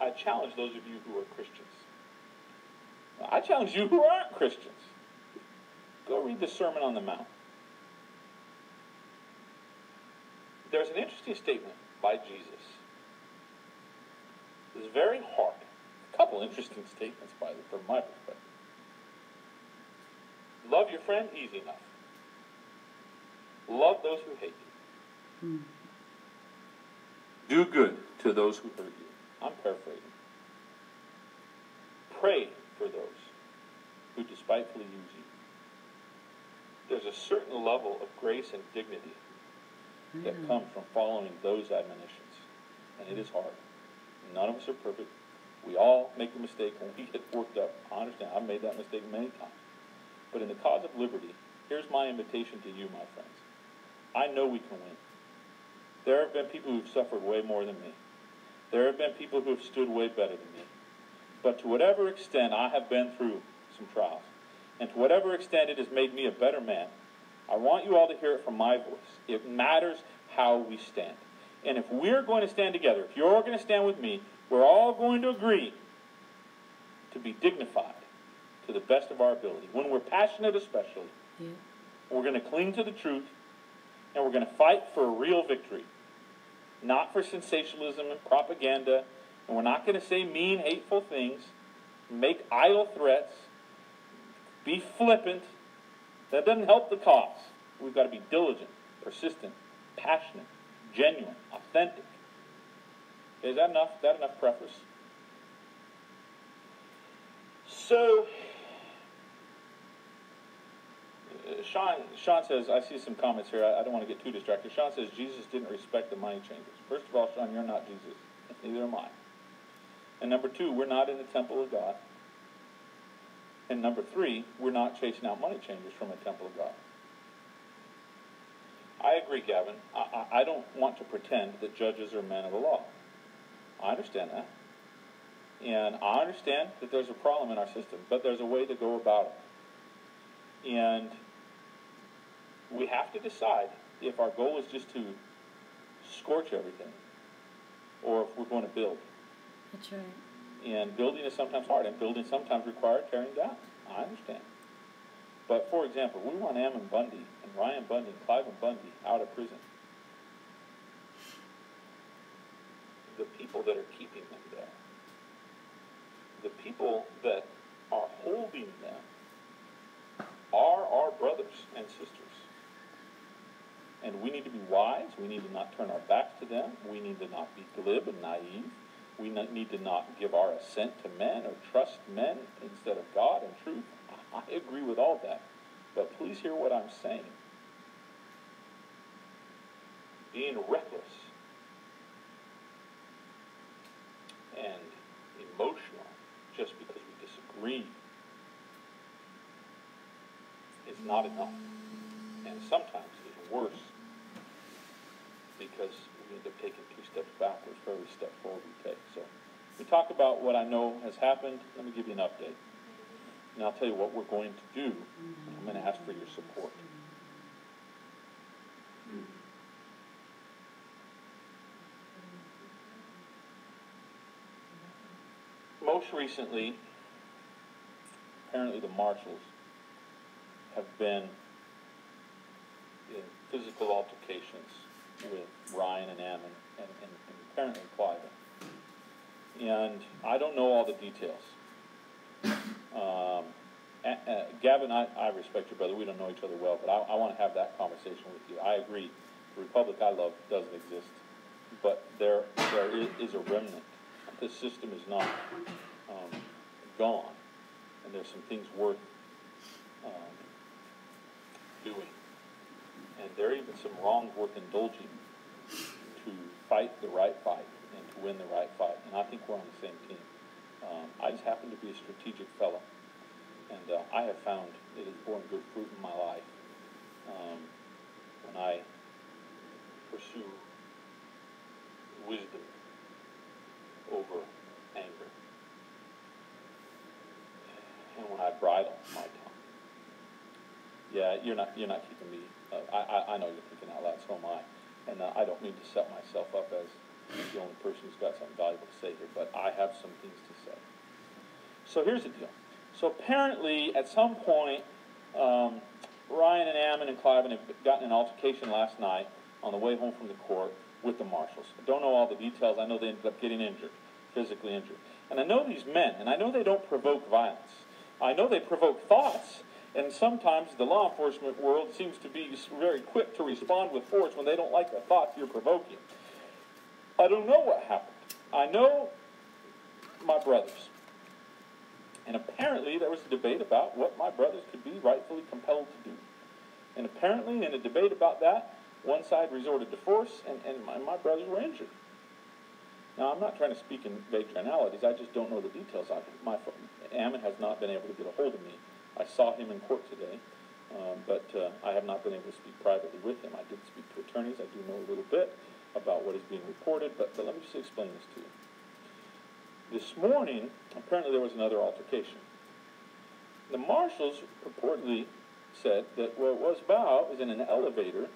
I challenge those of you who are Christians. I challenge you who aren't Christians. Go read the Sermon on the Mount. There's an interesting statement by Jesus. It's very hard. A couple interesting statements from my perspective. Love your friend, easy enough. Love those who hate you. Do good to those who hurt you. I'm paraphrasing. Pray for those who despitefully use you. There's a certain level of grace and dignity that comes from following those admonitions. And it is hard. None of us are perfect. We all make a mistake when we get worked up. I understand. I've made that mistake many times. But in the cause of liberty, here's my invitation to you, my friends. I know we can win. There have been people who've suffered way more than me. There have been people who have stood way better than me. But to whatever extent I have been through some trials, and to whatever extent it has made me a better man, I want you all to hear it from my voice. It matters how we stand. And if we're going to stand together, if you're going to stand with me, we're all going to agree to be dignified to the best of our ability. When we're passionate especially, we're going to cling to the truth, and we're going to fight for a real victory. Not for sensationalism and propaganda, and we're not going to say mean, hateful things, make idle threats, be flippant. That doesn't help the cause. We've got to be diligent, persistent, passionate, genuine, authentic. Is that enough? Is that enough preface? So, Sean says, I see some comments here. I don't want to get too distracted. Sean says, Jesus didn't respect the money changers. First of all, Sean, you're not Jesus. Neither am I. And number two, we're not in the temple of God. And number three, we're not chasing out money changers from a temple of God. I agree, Gavin. I don't want to pretend that judges are men of the law. I understand that. And I understand that there's a problem in our system, but there's a way to go about it. And we have to decide if our goal is just to scorch everything or if we're going to build. That's right. And building is sometimes hard, and building sometimes requires tearing down. I understand. But, for example, we want Ammon Bundy and Ryan Bundy and Cliven Bundy out of prison. The people that are keeping them there, the people that are holding them, and sisters. And we need to be wise. We need to not turn our backs to them. We need to not be glib and naive. We need to not give our assent to men or trust men instead of God and truth. I agree with all that. But please hear what I'm saying. Being reckless and emotional just because we disagree is not enough. And sometimes it's worse because we end up taking 2 steps backwards for every step forward we take. So we talk about what I know has happened. Let me give you an update. And I'll tell you what we're going to do. I'm going to ask for your support. Most recently, apparently the marshals have been in physical altercations with Ryan and Ammon and apparently Clive. And I don't know all the details. Gavin, I respect your brother. We don't know each other well, but I want to have that conversation with you. I agree. The republic I love doesn't exist. But there is a remnant. This system is not gone. And there's some things worth doing. And there are even some wrongs worth indulging to fight the right fight and to win the right fight. And I think we're on the same team. I just happen to be a strategic fellow. And I have found it has borne good fruit in my life when I pursue wisdom over anger, and when I bridle my tongue. Yeah, you're not keeping me. I know you're thinking out loud. So am I. And I don't mean to set myself up as the only person who's got something valuable to say here, but I have some things to say. So here's the deal. So apparently, at some point, Ryan and Ammon and Clive had gotten an altercation last night on the way home from the court with the marshals. I don't know all the details. I know they ended up getting injured, physically injured. And I know these men, and I know they don't provoke violence. I know they provoke thoughts, and sometimes the law enforcement world seems to be very quick to respond with force when they don't like the thoughts you're provoking. I don't know what happened. I know my brothers. And apparently there was a debate about what my brothers could be rightfully compelled to do. And apparently in a debate about that, one side resorted to force, and my brothers were injured. Now, I'm not trying to speak in vague generalities. I just don't know the details. Ammon has not been able to get a hold of me. I saw him in court today, but I have not been able to speak privately with him. I did speak to attorneys. I do know a little bit about what is being reported, but let me just explain this to you. This morning, apparently there was another altercation. The marshals purportedly said that what it was about was in an elevator.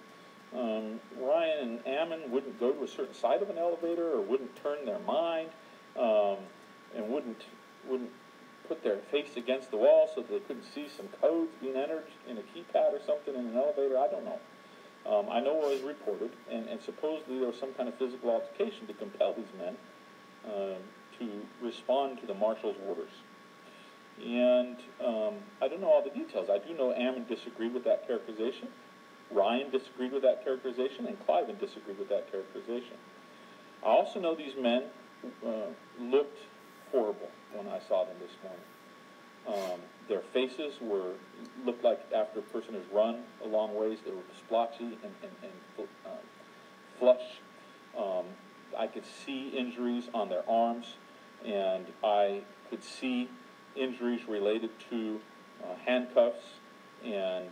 Ryan and Ammon wouldn't go to a certain side of an elevator, or wouldn't turn their mind, and wouldn't put their face against the wall so that they couldn't see some codes being entered in a keypad or something in an elevator. I don't know. I know what was reported, and supposedly there was some kind of physical altercation to compel these men to respond to the marshal's orders. And I don't know all the details. I do know Ammon disagreed with that characterization, Ryan disagreed with that characterization, and Clive disagreed with that characterization. I also know these men looked horrible when I saw them this morning. Their faces looked like after a person has run a long ways. They were splotchy and flush. I could see injuries on their arms, and I could see injuries related to handcuffs, and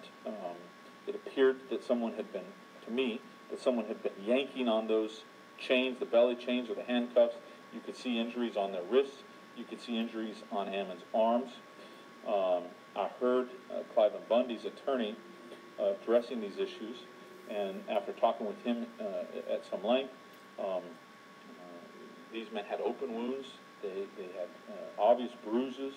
it appeared that someone had been, to me, that someone had been yanking on those chains, the belly chains or the handcuffs. You could see injuries on their wrists. You could see injuries on Ammon's arms. I heard Clive and Bundy's attorney addressing these issues, and after talking with him at some length, these men had open wounds. They had obvious bruises.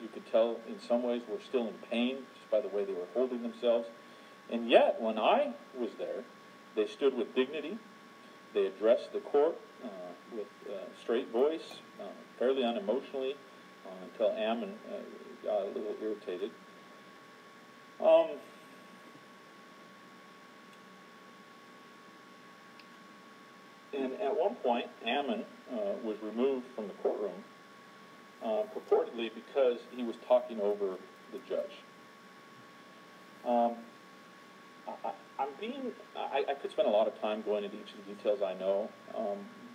You could tell in some ways were still in pain just by the way they were holding themselves. And yet, when I was there, they stood with dignity. They addressed the court with straight voice, fairly unemotionally, until Ammon got a little irritated. And at one point, Ammon was removed from the courtroom, purportedly because he was talking over the judge. I could spend a lot of time going into each of the details I know,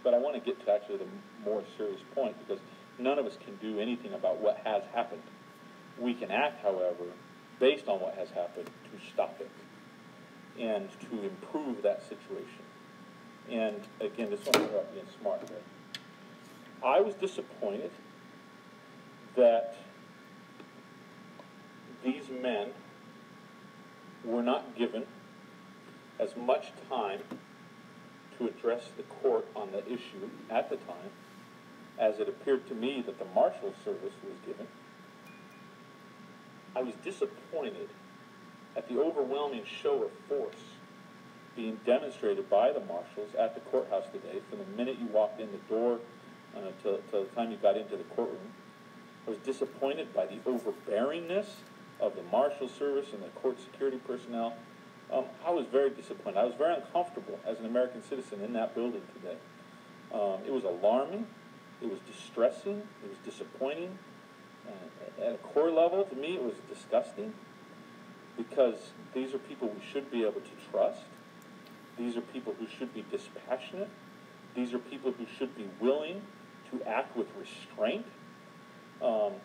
but I want to get to actually the more serious point, because none of us can do anything about what has happened. We can act, however, based on what has happened to stop it and to improve that situation. And again, this one about being smart here. I was disappointed that these men were not given as much time to address the court on the issue at the time as it appeared to me that the Marshal Service was given. I was disappointed at the overwhelming show of force being demonstrated by the marshals at the courthouse today, from the minute you walked in the door till the time you got into the courtroom. I was disappointed by the overbearingness of the Marshal Service and the court security personnel. I was very disappointed. I was very uncomfortable as an American citizen in that building today. It was alarming. It was distressing. It was disappointing. At a core level, to me, it was disgusting, because these are people we should be able to trust. These are people who should be dispassionate. These are people who should be willing to act with restraint.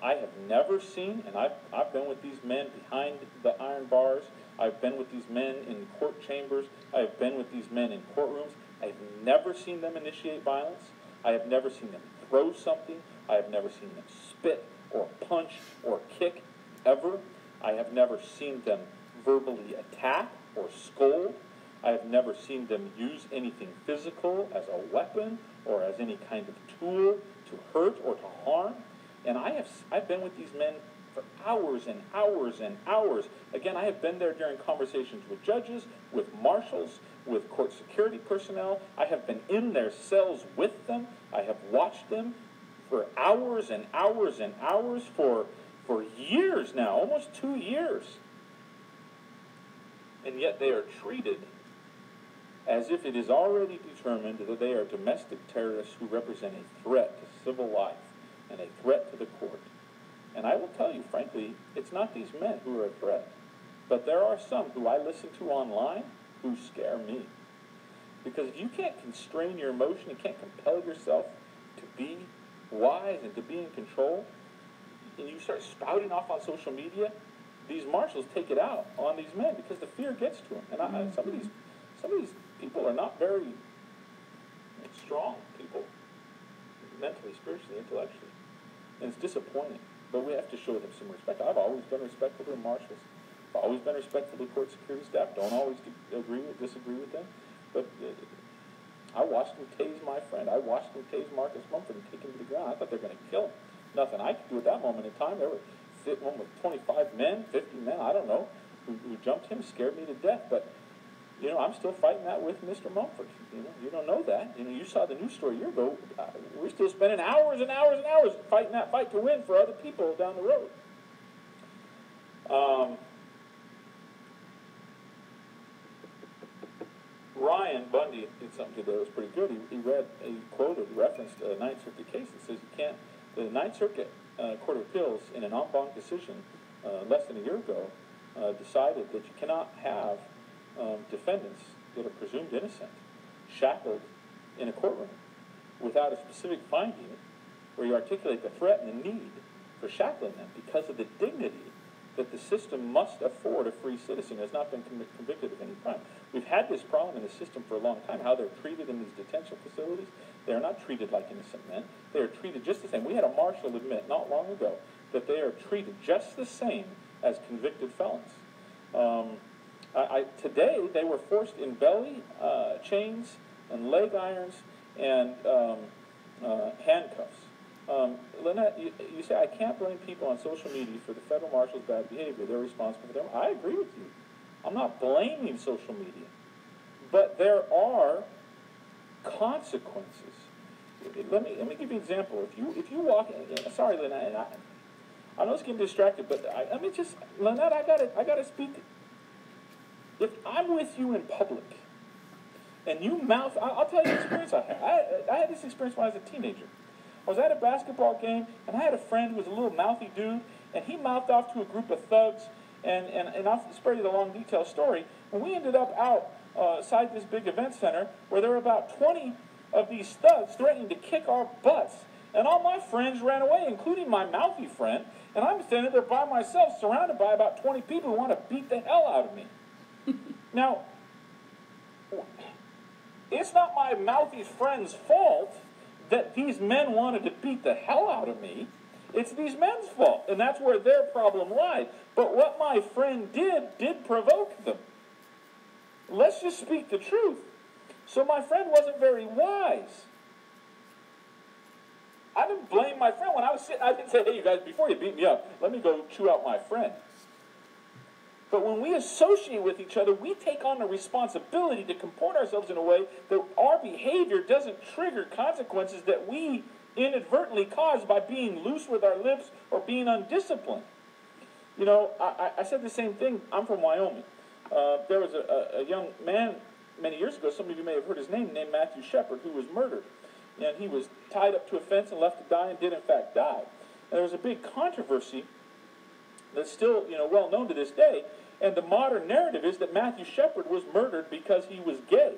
I have never seen, and I've been with these men behind the iron bars. I've been with these men in court chambers. I have been with these men in courtrooms. I've never seen them initiate violence. I have never seen them throw something. I have never seen them spit or punch or kick, ever. I have never seen them verbally attack or scold. I have never seen them use anything physical as a weapon or as any kind of tool to hurt or to harm. And I've been with these men for hours and hours and hours. Again, I have been there during conversations with judges, with marshals, with court security personnel. I have been in their cells with them. I have watched them for hours and hours and hours for years now, almost 2 years. And yet they are treated as if it is already determined that they are domestic terrorists who represent a threat to civil life and a threat to the court. And I will tell you, frankly, it's not these men who are a threat, but there are some who I listen to online who scare me. Because if you can't constrain your emotion, you can't compel yourself to be wise and to be in control, and you start spouting off on social media, these marshals take it out on these men because the fear gets to them. And some of these people are not very strong people, mentally, spiritually, intellectually. And it's disappointing. But we have to show them some respect. I've always been respectful to the marshals. I've always been respectful to court security staff. Don't always disagree with them. But I watched them tase my friend. I watched them tase Marcus Mumford and take him to the ground. I thought they were going to kill him. Nothing I could do at that moment in time. There were one with 25 men, 50 men, I don't know, who jumped him, scared me to death. But I'm still fighting that with Mr. Mumford. You don't know that. You saw the news story a year ago. We're still spending hours and hours and hours fighting that fight to win for other people down the road. Ryan Bundy did something today that was pretty good. He referenced a Ninth Circuit case that says the Ninth Circuit Court of Appeals, in an en banc decision less than a year ago, decided that you cannot have defendants that are presumed innocent shackled in a courtroom without a specific finding where you articulate the threat and the need for shackling them because of the dignity that the system must afford a free citizen who has not been convicted of any crime. We've had this problem in the system for a long time, how they're treated in these detention facilities. They are not treated like innocent men. They are treated just the same. We had a marshal admit not long ago that they are treated just the same as convicted felons. Today, they were forced in belly chains and leg irons and handcuffs. Lynette, you say, I can't blame people on social media for the federal marshal's bad behavior. They're responsible for them. I agree with you. I'm not blaming social media. But there are consequences. Let me give you an example. If you walk, sorry, Lynette, I know it's getting distracted, but Lynette, I gotta speak. If I'm with you in public, and you mouth, I'll tell you the experience I had. I had this experience when I was a teenager. I was at a basketball game, and I had a friend who was a little mouthy dude, and he mouthed off to a group of thugs, and I'll spare you the long detailed story. And we ended up outside this big event center where there were about 20 of these thugs threatening to kick our butts. And all my friends ran away, including my mouthy friend, and I'm standing there by myself, surrounded by about 20 people who want to beat the hell out of me. Now, it's not my mouthy friend's fault that these men wanted to beat the hell out of me. It's these men's fault, and that's where their problem lied. But what my friend did provoke them. Let's just speak the truth. So my friend wasn't very wise. I didn't blame my friend. When I was sitting, I didn't say, hey, you guys, before you beat me up, let me go chew out my friend. But when we associate with each other, we take on the responsibility to comport ourselves in a way that our behavior doesn't trigger consequences that we inadvertently cause by being loose with our lips or being undisciplined. You know, I said the same thing. I'm from Wyoming. There was a young man many years ago, some of you may have heard his name, named Matthew Shepard, who was murdered. And he was tied up to a fence and left to die, and did in fact die. And there was a big controversy that's still, well known to this day. And the modern narrative is that Matthew Shepard was murdered because he was gay.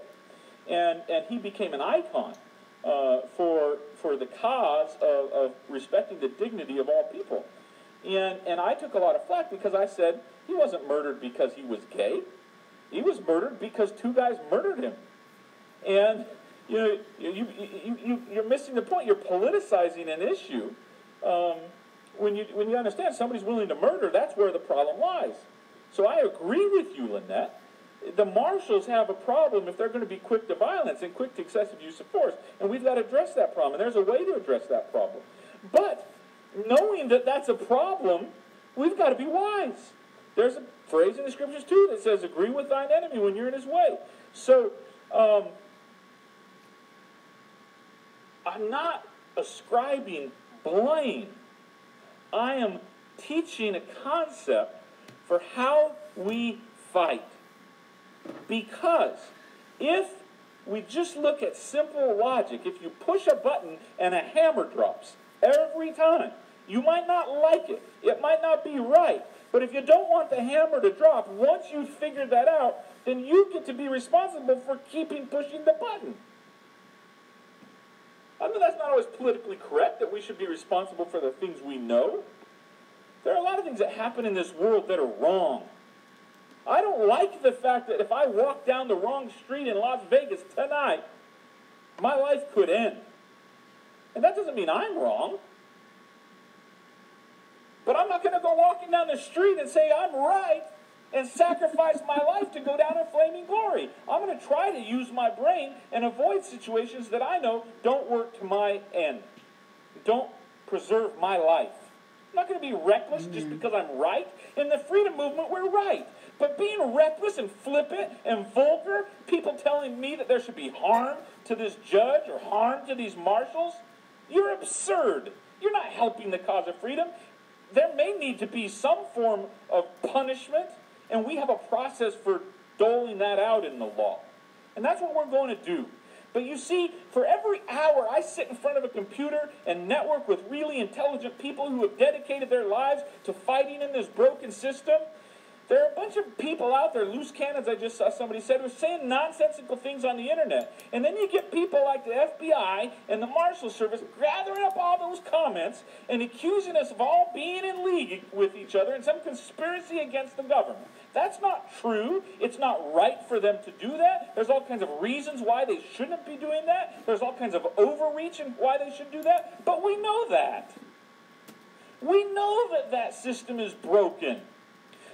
And he became an icon for the cause of respecting the dignity of all people. And I took a lot of flack because I said he wasn't murdered because he was gay. He was murdered because two guys murdered him. And you're missing the point. You're politicizing an issue. When you understand somebody's willing to murder, that's where the problem lies. So I agree with you, Lynette. The marshals have a problem if they're going to be quick to violence and quick to excessive use of force. And we've got to address that problem. And there's a way to address that problem. But knowing that that's a problem, we've got to be wise. There's a phrase in the scriptures, too, that says, agree with thine enemy when you're in his way. So, I'm not ascribing blame. I am teaching a concept for how we fight. Because if we just look at simple logic, if you push a button and a hammer drops every time, you might not like it. It might not be right. But if you don't want the hammer to drop, once you figure that out, then you get to be responsible for keeping pushing the button. I know that's not always politically correct, that we should be responsible for the things we know. There are a lot of things that happen in this world that are wrong. I don't like the fact that if I walk down the wrong street in Las Vegas tonight, my life could end. And that doesn't mean I'm wrong. But I'm not going to go walking down the street and say I'm right and sacrifice my life to go down in flaming glory. I'm going to try to use my brain and avoid situations that I know don't work to my end, don't preserve my life. I'm not going to be reckless just because I'm right. In the freedom movement, we're right. But being reckless and flippant and vulgar, people telling me that there should be harm to this judge or harm to these marshals, you're absurd. You're not helping the cause of freedom. There may need to be some form of punishment, and we have a process for doling that out in the law. And that's what we're going to do. But you see, for every hour I sit in front of a computer and network with really intelligent people who have dedicated their lives to fighting in this broken system, there are a bunch of people out there, loose cannons, I just saw somebody said, who are saying nonsensical things on the internet. And then you get people like the FBI and the Marshal Service gathering up all those comments and accusing us of all being in league with each other in some conspiracy against the government. That's not true. It's not right for them to do that. There's all kinds of reasons why they shouldn't be doing that. There's all kinds of overreach and why they should do that. But we know that. We know that that system is broken.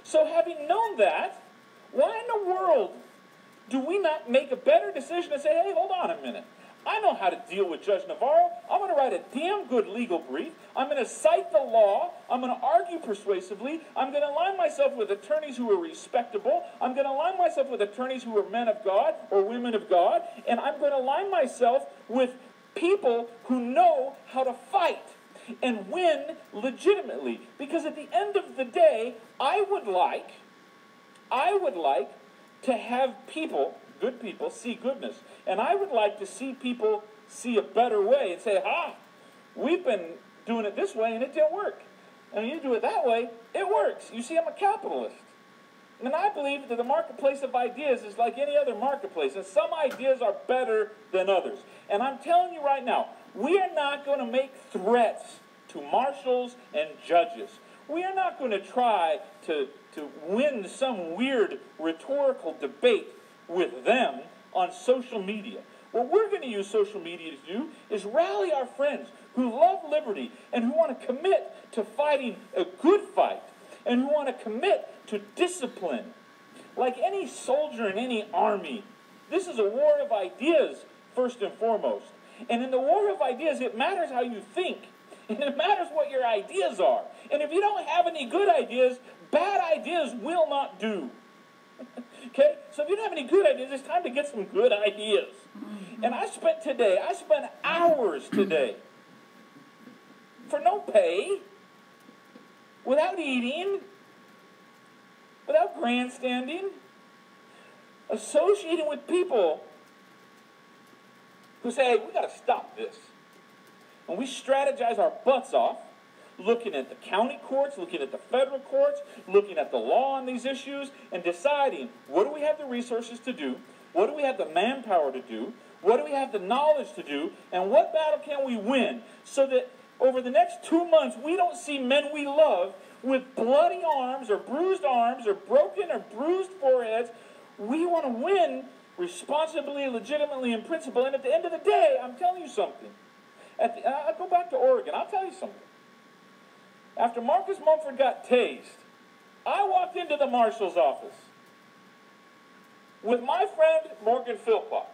So having known that, why in the world do we not make a better decision and say, hey, hold on a minute. I know how to deal with Judge Navarro. I'm going to write a damn good legal brief. I'm going to cite the law. I'm going to argue persuasively. I'm going to align myself with attorneys who are respectable. I'm going to align myself with attorneys who are men of God or women of God. And I'm going to align myself with people who know how to fight. and win legitimately. Because at the end of the day, I would like to have people, good people, see goodness. And I would like to see people see a better way and say, we've been doing it this way and it didn't work. And when you do it that way, it works. You see, I'm a capitalist. And I believe that the marketplace of ideas is like any other marketplace. And some ideas are better than others. And I'm telling you right now, we are not going to make threats to marshals and judges. We are not going to try to win some weird rhetorical debate with them on social media. What we're going to use social media to do is rally our friends who love liberty and who want to commit to fighting a good fight and who want to commit to discipline. Like any soldier in any army, this is a war of ideas first and foremost. And in the war of ideas, it matters how you think. And it matters what your ideas are. And if you don't have any good ideas, bad ideas will not do. Okay? So if you don't have any good ideas, it's time to get some good ideas. And I spent hours today for no pay, without eating, without grandstanding, associating with people who say, hey, we got to stop this. And we strategize our butts off, looking at the county courts, looking at the federal courts, looking at the law on these issues, and deciding what do we have the resources to do, what do we have the manpower to do, what do we have the knowledge to do, and what battle can we win, so that over the next 2 months we don't see men we love with bloody arms or broken or bruised foreheads. We want to win responsibly, legitimately, in principle. And at the end of the day, I'm telling you something. I'll go back to Oregon. I'll tell you something. After Marcus Mumford got tased, I walked into the marshal's office with my friend Morgan Philpott.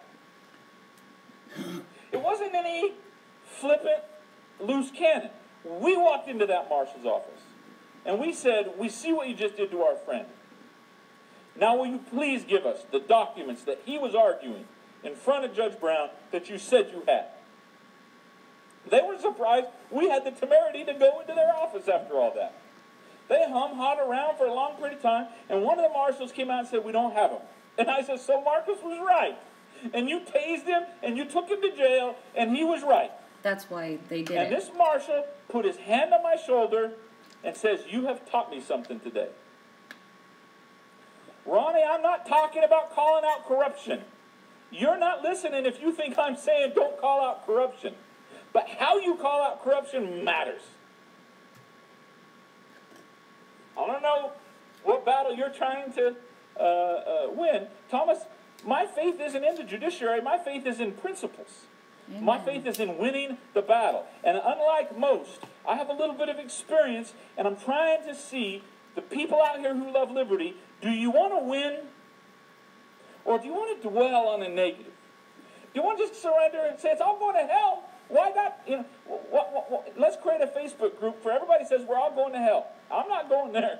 It wasn't any flippant, loose cannon. We walked into that marshal's office, and we said, we see what you just did to our friend. Now will you please give us the documents that he was arguing in front of Judge Brown that you said you had? They were surprised we had the temerity to go into their office after all that. They hum-hawed around for a long period of time, and one of the marshals came out and said, we don't have them. And I said, so Marcus was right. And you tased him, and you took him to jail, and he was right. That's why they did it. And this marshal put his hand on my shoulder and says, you have taught me something today. Ronnie, I'm not talking about calling out corruption. You're not listening if you think I'm saying don't call out corruption. But how you call out corruption matters. I don't know what battle you're trying to win. Thomas, my faith isn't in the judiciary. My faith is in principles. Amen. My faith is in winning the battle. And unlike most, I have a little bit of experience, and I'm trying to see the people out here who love liberty, do you want to win, or do you want to dwell on the negative? Do you want to just surrender and say, it's all going to hell? Why not? Let's create a Facebook group for everybody says we're all going to hell. I'm not going there.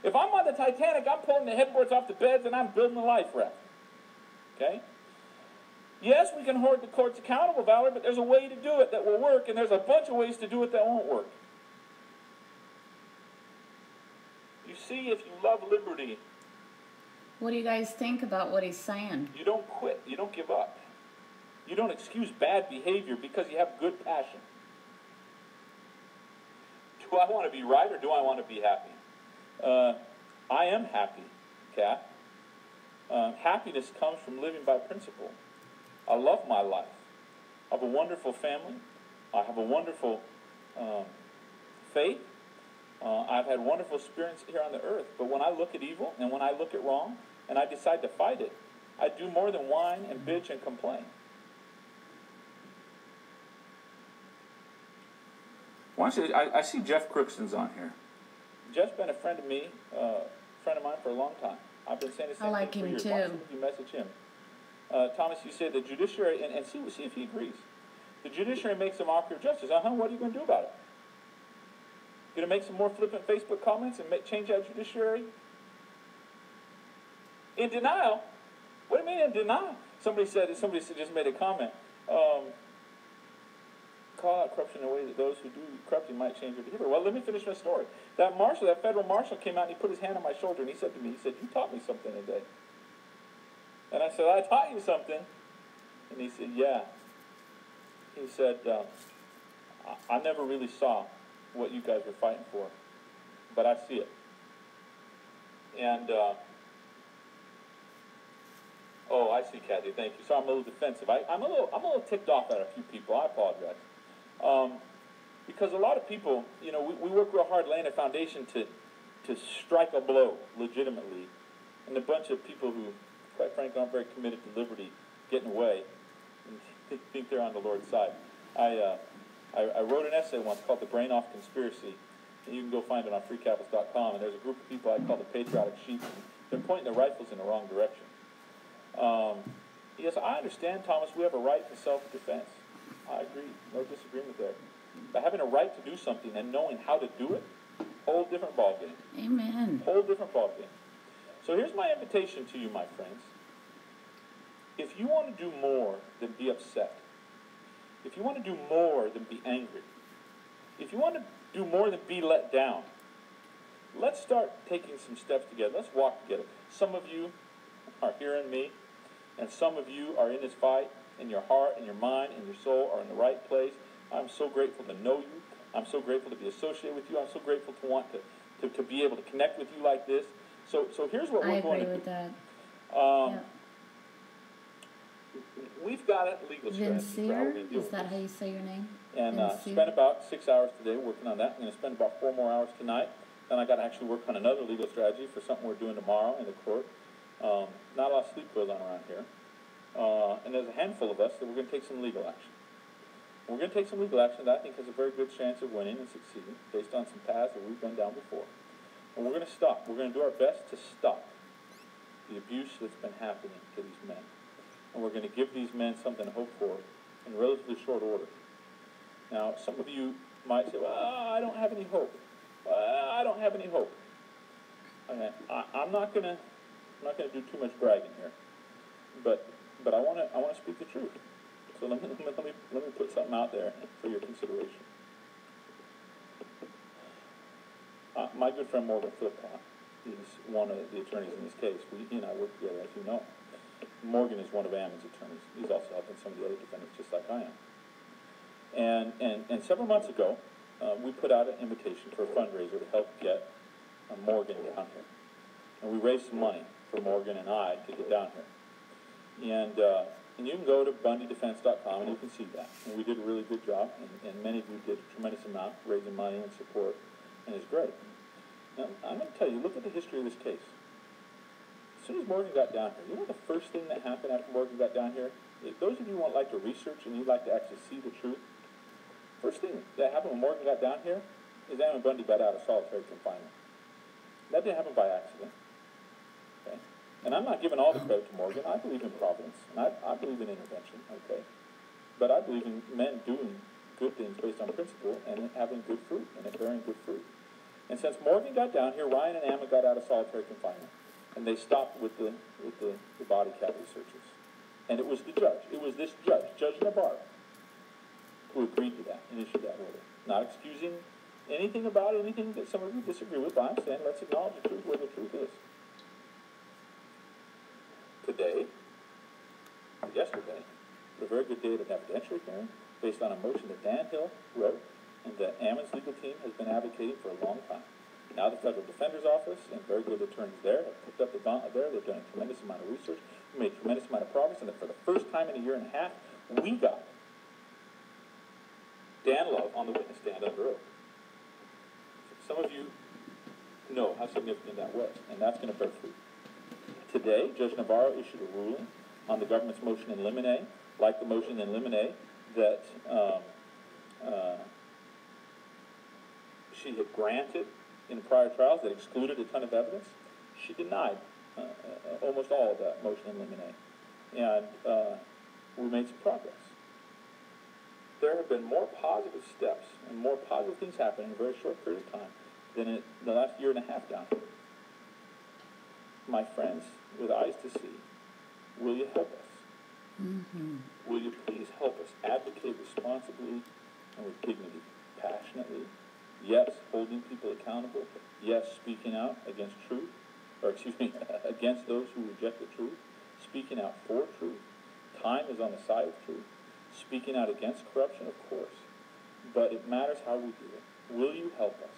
If I'm on the Titanic, I'm pulling the headboards off the beds and I'm building a life raft. Okay? Yes, we can hold the courts accountable, Valerie, but there's a way to do it that will work, and there's a bunch of ways to do it that won't work. You see, if you love liberty, what do you guys think about what he's saying? You don't quit. You don't give up. You don't excuse bad behavior because you have good passion. Do I want to be right or do I want to be happy? I am happy, Kat. Happiness comes from living by principle. I love my life. I have a wonderful family. I have a wonderful faith. I've had wonderful experience here on the earth. But when I look at evil and when I look at wrong and I decide to fight it, I do more than whine and bitch and complain. I see Jeff Crookston's on here. Jeff's been a friend of me, friend of mine for a long time. I've been saying the same thing for years. Why don't you message him? Thomas, you said the judiciary, and see if he agrees. The judiciary makes a mockery of justice. What are you going to do about it? Going to make some more flippant Facebook comments and change our judiciary? In denial? What do you mean in denial? Somebody just made a comment. call out corruption in a way that those who do corrupting might change their behavior. Well, let me finish my story. That marshal, that federal marshal came out and he put his hand on my shoulder and he said to me, he said, you taught me something today. And I said, I taught you something. And he said, yeah. He said, I never really saw what you guys were fighting for, but I see it. And, oh, I see, Kathy, thank you. So I'm a little defensive. I'm a little ticked off at a few people. I apologize. Because a lot of people, you know, we work real hard laying a foundation to strike a blow legitimately. And a bunch of people who, quite frankly, aren't very committed to liberty get in the way and think they're on the Lord's side. I wrote an essay once called The Brain Off Conspiracy. And you can go find it on freecatholics.com. And there's a group of people I call the patriotic sheep. They're pointing their rifles in the wrong direction. Yes, I understand, Thomas, we have a right to self-defense. I agree. No disagreement there. But having a right to do something and knowing how to do it, whole different ballgame. Amen. Whole different ballgame. So here's my invitation to you, my friends. If you want to do more than be upset, if you want to do more than be angry, if you want to do more than be let down, let's start taking some steps together. Let's walk together. Some of you are hearing me, and some of you are in this fight, and your heart and your mind and your soul are in the right place. I'm so grateful to know you. I'm so grateful to be associated with you. I'm so grateful to want to be able to connect with you like this. So here's what we're going to do. I agree with that. Yeah. We've got a legal strategy. Vincere, is that how you say your name? And spent about 6 hours today working on that. I'm going to spend about 4 more hours tonight. Then I got to actually work on another legal strategy for something we're doing tomorrow in the court. Not a lot of sleep goes on around here. And there's a handful of us that we're going to take some legal action. We're going to take some legal action that I think has a very good chance of winning and succeeding based on some paths that we've been down before. And we're going to stop. We're going to do our best to stop the abuse that's been happening to these men. And we're going to give these men something to hope for in relatively short order. Now, some of you might say, well, I don't have any hope. I don't have any hope. Okay, I'm not going to do too much bragging here. But I want to speak the truth. So let me put something out there for your consideration. My good friend Morgan Philpott is one of the attorneys in this case. He and I work together, as you know. Morgan is one of Ammon's attorneys. He's also helping some of the other defendants, just like I am. And several months ago, we put out an invitation for a fundraiser to help get Morgan down here. And we raised some money for Morgan and I to get down here. And you can go to bundydefense.com and you can see that. And we did a really good job, and many of you did a tremendous amount, raising money and support, and it's great. Now, I'm going to tell you, look at the history of this case. As soon as Morgan got down here, you know the first thing that happened after Morgan got down here? If those of you who like to research and you'd like to actually see the truth, first thing that happened when Morgan got down here is Ammon Bundy got out of solitary confinement. That didn't happen by accident. Okay? And I'm not giving all the credit to Morgan. I believe in providence, and I believe in intervention, okay? But I believe in men doing good things based on principle and having good fruit, and it bearing good fruit. And since Morgan got down here, Ryan and Ammon got out of solitary confinement, and they stopped with the body cavity searches. And it was the judge. It was this judge, Judge Navarro, who agreed to that and issued that order. Not excusing anything about anything that some of you disagree with, but I'm saying let's acknowledge the truth where the truth is. Today, yesterday, was a very good day at an evidentiary hearing based on a motion that Dan Hill wrote and that Ammon's legal team has been advocating for a long time. Now the Federal Defender's Office and very good attorneys there have picked up the gauntlet there. They've done a tremendous amount of research. We made a tremendous amount of progress, and for the first time in a year and a half, we got Dan Love on the witness stand under oath. Some of you know how significant that was, and that's going to bear fruit. Today, Judge Navarro issued a ruling on the government's motion in limine, like the motion in limine that she had granted in prior trials that excluded a ton of evidence. She denied almost all of that motion in limine, and we made some progress. There have been more positive steps and more positive things happening in a very short period of time than in the last year and a half down here. My friends, with eyes to see, will you help us? Mm-hmm. Will you please help us advocate responsibly and accountable. Yes, speaking out against truth, or excuse me, against those who reject the truth. Speaking out for truth. Time is on the side of truth. Speaking out against corruption, of course. But it matters how we do it. Will you help us?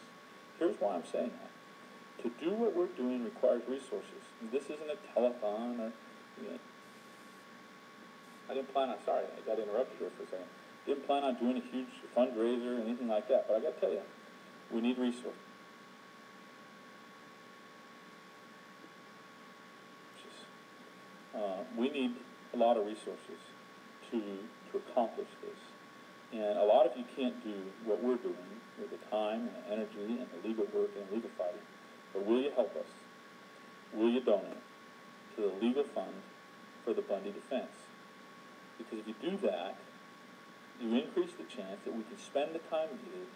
Here's why I'm saying that. To do what we're doing requires resources. This isn't a telethon or, I didn't plan on, sorry, I got interrupted here for a second. Didn't plan on doing a huge fundraiser or anything like that, but I got to tell you, we need resources. We need a lot of resources to accomplish this. And a lot of you can't do what we're doing with the time and the energy and the legal work and legal fighting. But will you help us? Will you donate to the legal fund for the Bundy defense? Because if you do that, you increase the chance that we can spend the time needed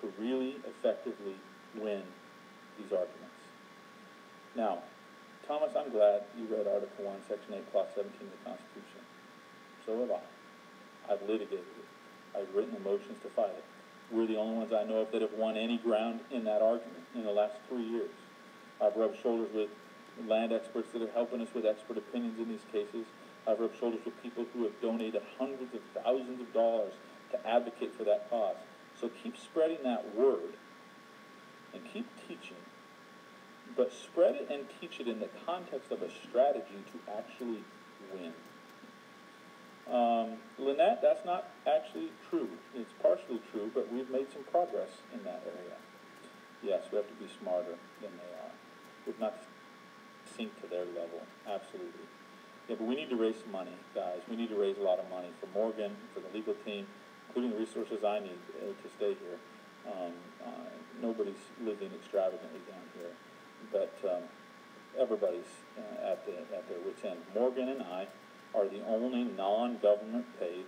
to really effectively win these arguments. Now, Thomas, I'm glad you read Article 1, Section 8, Clause 17 of the Constitution. So have I. I've litigated it. I've written the motions to fight it. We're the only ones I know of that have won any ground in that argument in the last 3 years. I've rubbed shoulders with land experts that are helping us with expert opinions in these cases. I've rubbed shoulders with people who have donated hundreds of thousands of dollars to advocate for that cause. So keep spreading that word and keep teaching. But spread it and teach it in the context of a strategy to actually win. Lynette, that's not actually true. It's partially true, but we've made some progress in that area. Yes, we have to be smarter than they are. We've not synced to their level, absolutely. Yeah, but we need to raise some money, guys. We need to raise a lot of money for Morgan, for the legal team, including the resources I need to stay here. Nobody's living extravagantly down here, but everybody's at their wit's end. Morgan and I are the only non-government paid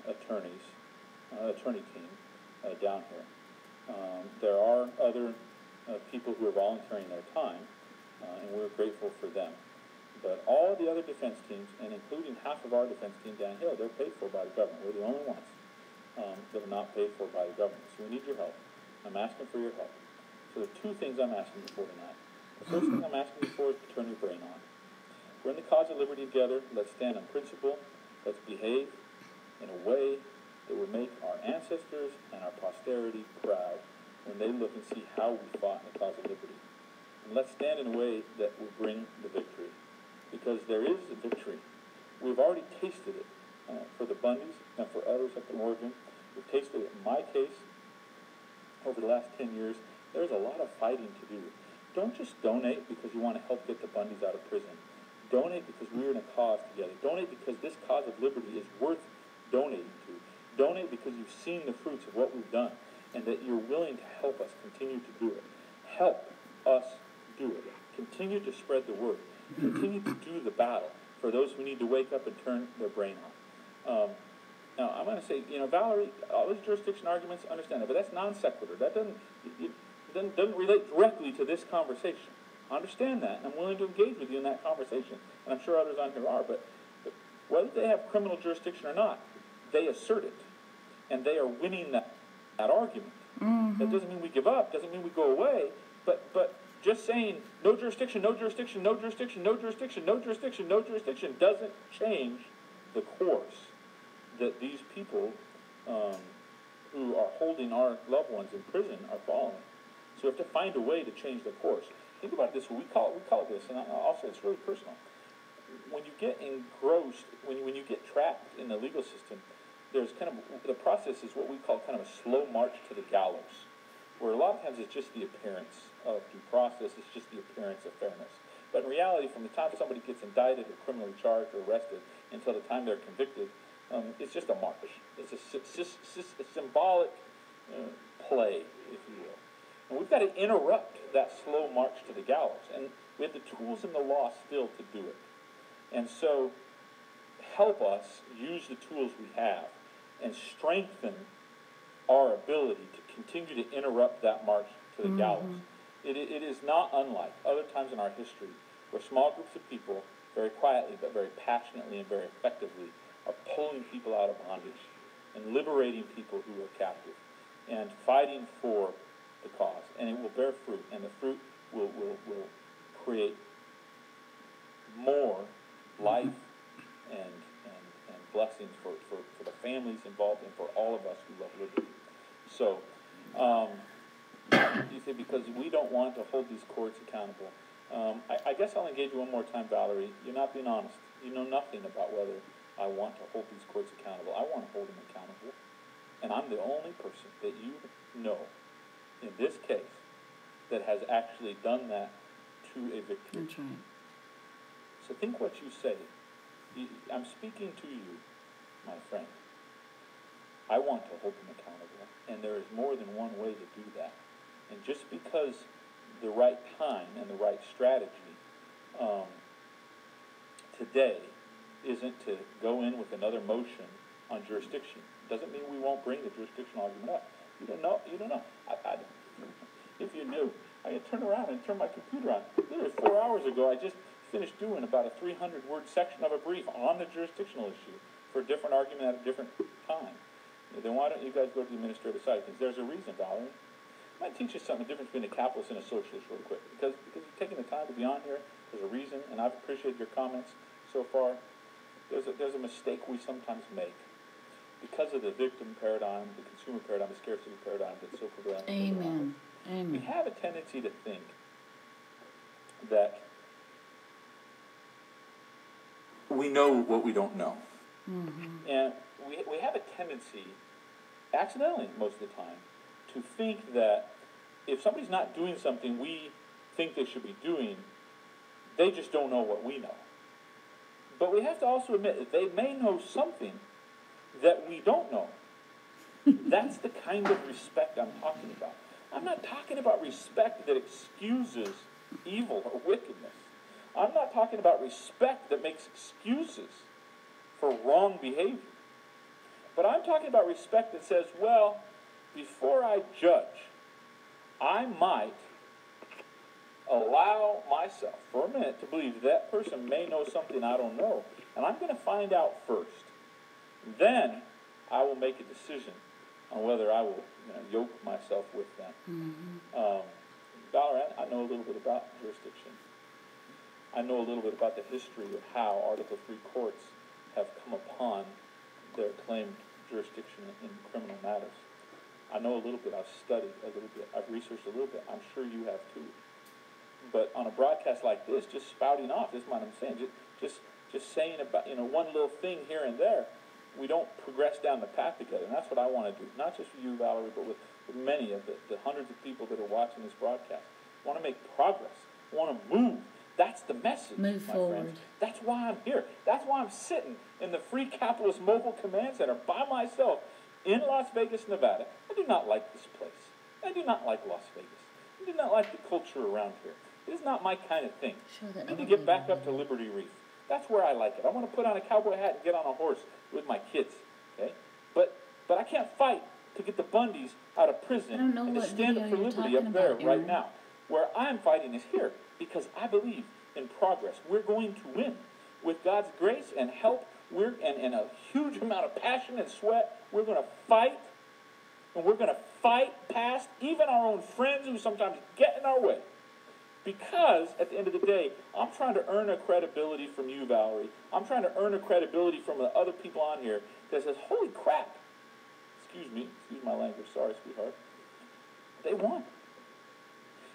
attorney team down here. There are other people who are volunteering their time, and we're grateful for them. But all the other defense teams, and including half of our defense team down here, they're paid for by the government. We're the only ones that are not paid for by the government. So we need your help. I'm asking for your help. So there are two things I'm asking you for tonight. The first thing I'm asking you for is to turn your brain on. We're in the cause of liberty together. Let's stand on principle. Let's behave in a way that will make our ancestors and our posterity proud when they look and see how we fought in the cause of liberty. And let's stand in a way that will bring the victory. Because there is a victory. We've already tasted it for the Bundys and for others at the Morgan. We've tasted it in my case over the last 10 years. There's a lot of fighting to do. Don't just donate because you want to help get the Bundys out of prison. Donate because we're in a cause together. Donate because this cause of liberty is worth donating to. Donate because you've seen the fruits of what we've done and that you're willing to help us continue to do it. Help us do it. Continue to spread the word. Continue to do the battle for those who need to wake up and turn their brain on. Now, I'm going to say, Valerie, all those jurisdiction arguments, understand that, but that's non sequitur. That doesn't relate directly to this conversation. I understand that, and I'm willing to engage with you in that conversation, and I'm sure others on here are, but whether they have criminal jurisdiction or not, they assert it, and they are winning that argument. Mm-hmm. That doesn't mean we give up, doesn't mean we go away, but just saying no jurisdiction, no jurisdiction, no jurisdiction, no jurisdiction, no jurisdiction, no jurisdiction doesn't change the course that these people who are holding our loved ones in prison are following. So we have to find a way to change the course. Think about it this way. We call this, and I'll say it's really personal. When you get engrossed, when you get trapped in the legal system, there's kind of, the process is what we call kind of a slow march to the gallows, where a lot of times it's just the appearance of due process, it's just the appearance of fairness. But in reality, from the time somebody gets indicted or criminally charged or arrested until the time they're convicted, it's just a march. It's a symbolic play, if you will. And we've got to interrupt that slow march to the gallows. And we have the tools in the law still to do it. And so help us use the tools we have and strengthen our ability to continue to interrupt that march to the gallows. It is not unlike other times in our history where small groups of people, very quietly but very passionately and very effectively, are pulling people out of bondage and liberating people who are captive and fighting for the cause, and it will bear fruit, and the fruit will create more life and blessings for the families involved and for all of us who love liberty. So, you say, because we don't want to hold these courts accountable. I guess I'll engage you one more time, Valerie. You're not being honest. You know nothing about whether I want to hold these courts accountable. I want to hold them accountable. And I'm the only person that you know in this case that has actually done that to a victory. That's right. So think what you say. I'm speaking to you, my friend. I want to hold them accountable, and there is more than one way to do that. And just because the right time and the right strategy today isn't to go in with another motion on jurisdiction, doesn't mean we won't bring the jurisdictional argument up. You don't know. If you knew, I could turn around and turn my computer on. Literally 4 hours ago, I just finished doing about a 300-word section of a brief on the jurisdictional issue for a different argument at a different time. Then why don't you guys go to the administrative side of things? There's a reason, Valerie. I might teach you something, the difference between a capitalist and a socialist real quick. Because you've taken the time to be on here, there's a reason, and I've appreciated your comments so far. There's a mistake we sometimes make because of the victim paradigm, the consumer paradigm, the scarcity paradigm that's so prevalent. Amen. Amen. We have a tendency to think that we know what we don't know. Mm-hmm. And we have a tendency, accidentally most of the time, to think that if somebody's not doing something we think they should be doing, they just don't know what we know. But we have to also admit that they may know something that we don't know. That's the kind of respect I'm talking about. I'm not talking about respect that excuses evil or wickedness. I'm not talking about respect that makes excuses for wrong behavior. But I'm talking about respect that says, well, before I judge, I might allow myself for a minute to believe that person may know something I don't know, and I'm going to find out first. Then I will make a decision on whether I will yoke myself with them. Mm-hmm. Valerie, I know a little bit about jurisdiction. I know a little bit about the history of how Article III courts have come upon their claimed jurisdiction in criminal matters. I know a little bit. I've studied a little bit. I've researched a little bit. I'm sure you have too. But on a broadcast like this, just spouting off, this is what I'm saying, just saying about one little thing here and there, we don't progress down the path together. And that's what I want to do, not just for you, Valerie, but with many of the hundreds of people that are watching this broadcast. I want to make progress. I want to move. That's the message, Move my forward. friends. That's why I'm here. That's why I'm sitting in the Free Capitalist Mobile Command Center by myself in Las Vegas, Nevada. I do not like this place. I do not like Las Vegas. I do not like the culture around here. It is not my kind of thing. I need to get back up to Liberty Reef. That's where I like it. I want to put on a cowboy hat and get on a horse with my kids. Okay? But I can't fight to get the Bundys out of prison and to stand up for liberty up there right now. Where I'm fighting is here because I believe in progress. We're going to win. With God's grace and help, and a huge amount of passion and sweat, we're going to fight. And we're going to fight past even our own friends who sometimes get in our way. Because, at the end of the day, I'm trying to earn a credibility from you, Valerie. I'm trying to earn a credibility from the other people on here that says, holy crap. Excuse my language. Sorry, sweetheart. They won.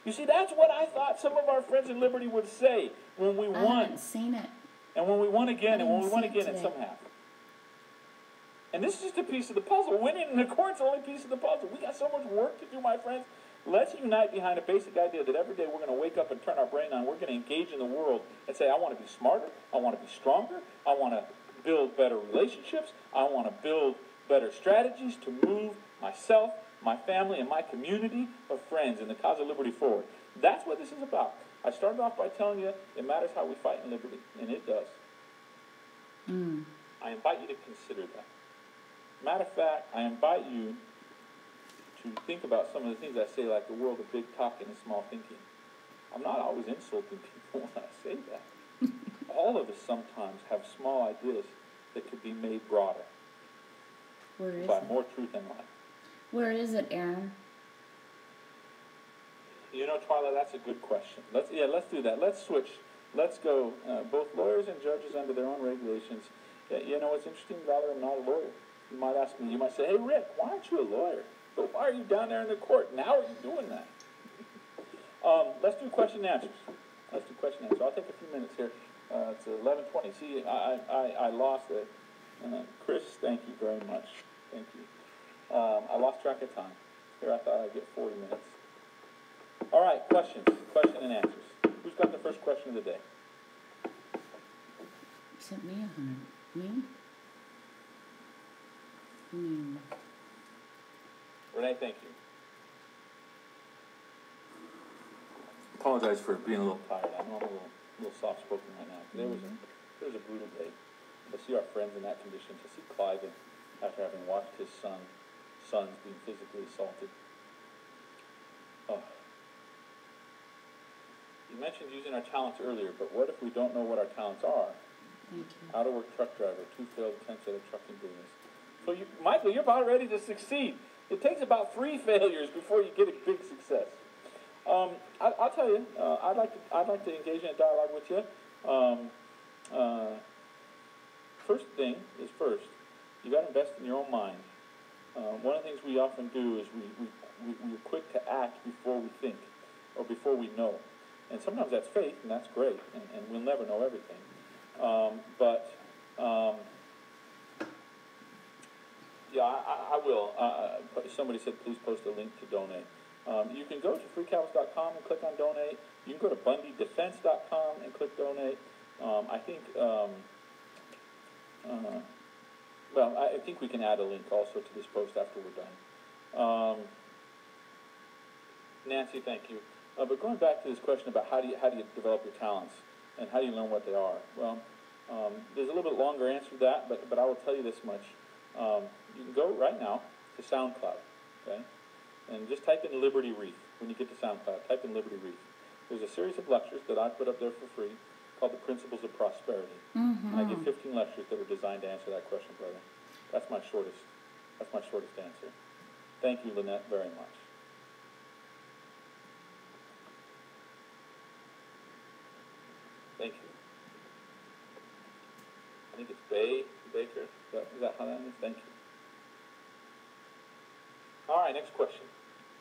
You see, that's what I thought some of our friends in Liberty would say when we won. I haven't seen it. And when we won again, and when we won again, today. and some have. And this is just a piece of the puzzle. Winning in the court's the only piece of the puzzle. We got so much work to do, my friends. Let's unite behind a basic idea that every day we're going to wake up and turn our brain on. We're going to engage in the world and say, I want to be smarter. I want to be stronger. I want to build better relationships. I want to build better strategies to move myself, my family, and my community of friends in the cause of liberty forward. That's what this is about. I started off by telling you it matters how we fight in liberty, and it does. I invite you to consider that. Matter of fact, I invite you to think about some of the things I say, like the world of big talking and small thinking. I'm not always insulting people when I say that. All of us sometimes have small ideas that could be made broader by more truth and light. Where is it, Aaron? You know, Twyla, that's a good question. Let's do that. Let's switch. Let's go. Both lawyers and judges under their own regulations. You know what's interesting, Valerie? I'm not a lawyer. You might ask me. You might say, "Hey, Rick, why aren't you a lawyer? But why are you down there in the court? Now are you doing that?" Let's do question and answers. Let's do question and answers. I'll take a few minutes here. It's 11:20. See, I lost it. Chris, thank you very much. Thank you. I lost track of time. Here, I thought I'd get 40 minutes. All right, questions. Question and answers. Who's got the first question of the day? Sent me 100. Me? Renee, thank you. Apologize for being a little tired. I know I'm a little soft-spoken right now. Today was a brutal day. To see our friends in that condition, to see Clive after having watched his sons being physically assaulted. Oh. You mentioned using our talents earlier, but what if we don't know what our talents are? Thank you. Out-of-work truck driver, 2 failed attempts at a trucking business. So, Michael, you're about ready to succeed. It takes about 3 failures before you get a big success. I'll tell you, I'd like to engage in a dialogue with you. First thing is first. You got to invest in your own mind. One of the things we often do is we're quick to act before we think or before we know. And sometimes that's faith, and that's great, and we'll never know everything. Yeah, I will. Somebody said please post a link to donate. You can go to freecowboys.com and click on donate. You can go to bundydefense.com and click donate. I think we can add a link also to this post after we're done. Nancy, thank you. But going back to this question about how do you develop your talents and how do you learn what they are? Well, there's a little bit longer answer to that, but I will tell you this much. You can go right now to SoundCloud, okay? And just type in Liberty Reef. When you get to SoundCloud, type in Liberty Reef. There's a series of lectures that I put up there for free called The Principles of Prosperity. And I give 15 lectures that are designed to answer that question, brother. That's my shortest answer. Thank you, Lynette, very much. Thank you. I think it's Baker. Is that how that is? Thank you. All right, next question.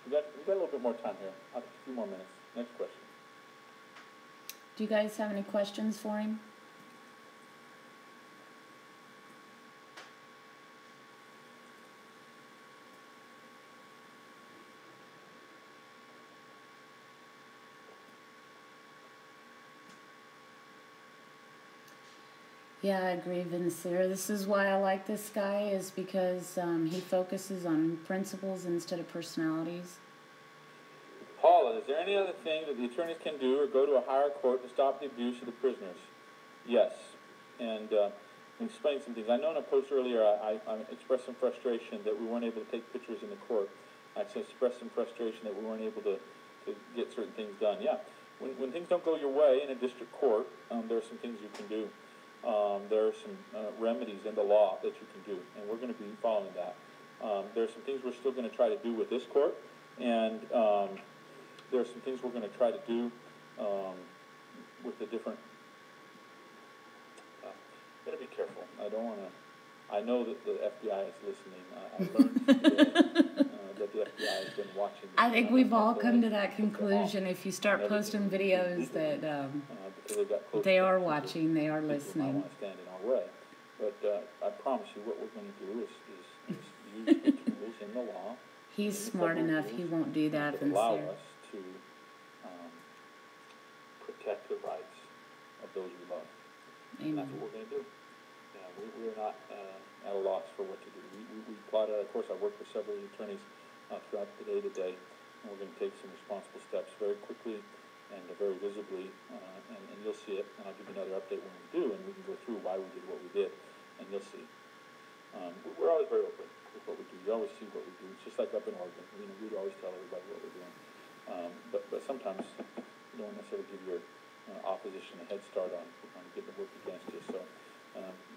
We got a little bit more time here. I'll take a few more minutes. Next question. Do you guys have any questions for him? Yeah, I agree, Vincere. This is why I like this guy, is because he focuses on principles instead of personalities. Paula, is there any other thing that the attorneys can do or go to a higher court to stop the abuse of the prisoners? Yes. And I'm explaining some things. I know in a post earlier I expressed some frustration that we weren't able to take pictures in the court. I expressed some frustration that we weren't able to get certain things done. Yeah. When things don't go your way in a district court, there are some things you can do. There are some remedies in the law that you can do, and we're going to be following that. There are some things we're still going to try to do with this court, and there are some things we're going to try to do with the different... Got to be careful. I don't want to... I know that the FBI is listening. I learned today, that the FBI has been watching. I think we've all come to that conclusion. If you start posting videos that they are watching, they are listening. Want to stand in our way. But I promise you what we're going to do is use the tools in the law. He's smart enough. He won't do that. To allow us to protect the rights of those we love. Amen. And that's what we're going to do. We're not at a loss for what to do. We plotted, of course, I worked with several attorneys throughout the day today, and we're going to take some responsible steps very quickly and very visibly, and you'll see it, and I'll give you another update when we do, and we can go through why we did what we did, and you'll see. We're always very open with what we do. You always see what we do. It's just like up in Oregon. We'd always tell everybody what we're doing. But sometimes you don't necessarily give your opposition a head start on getting the work against you. So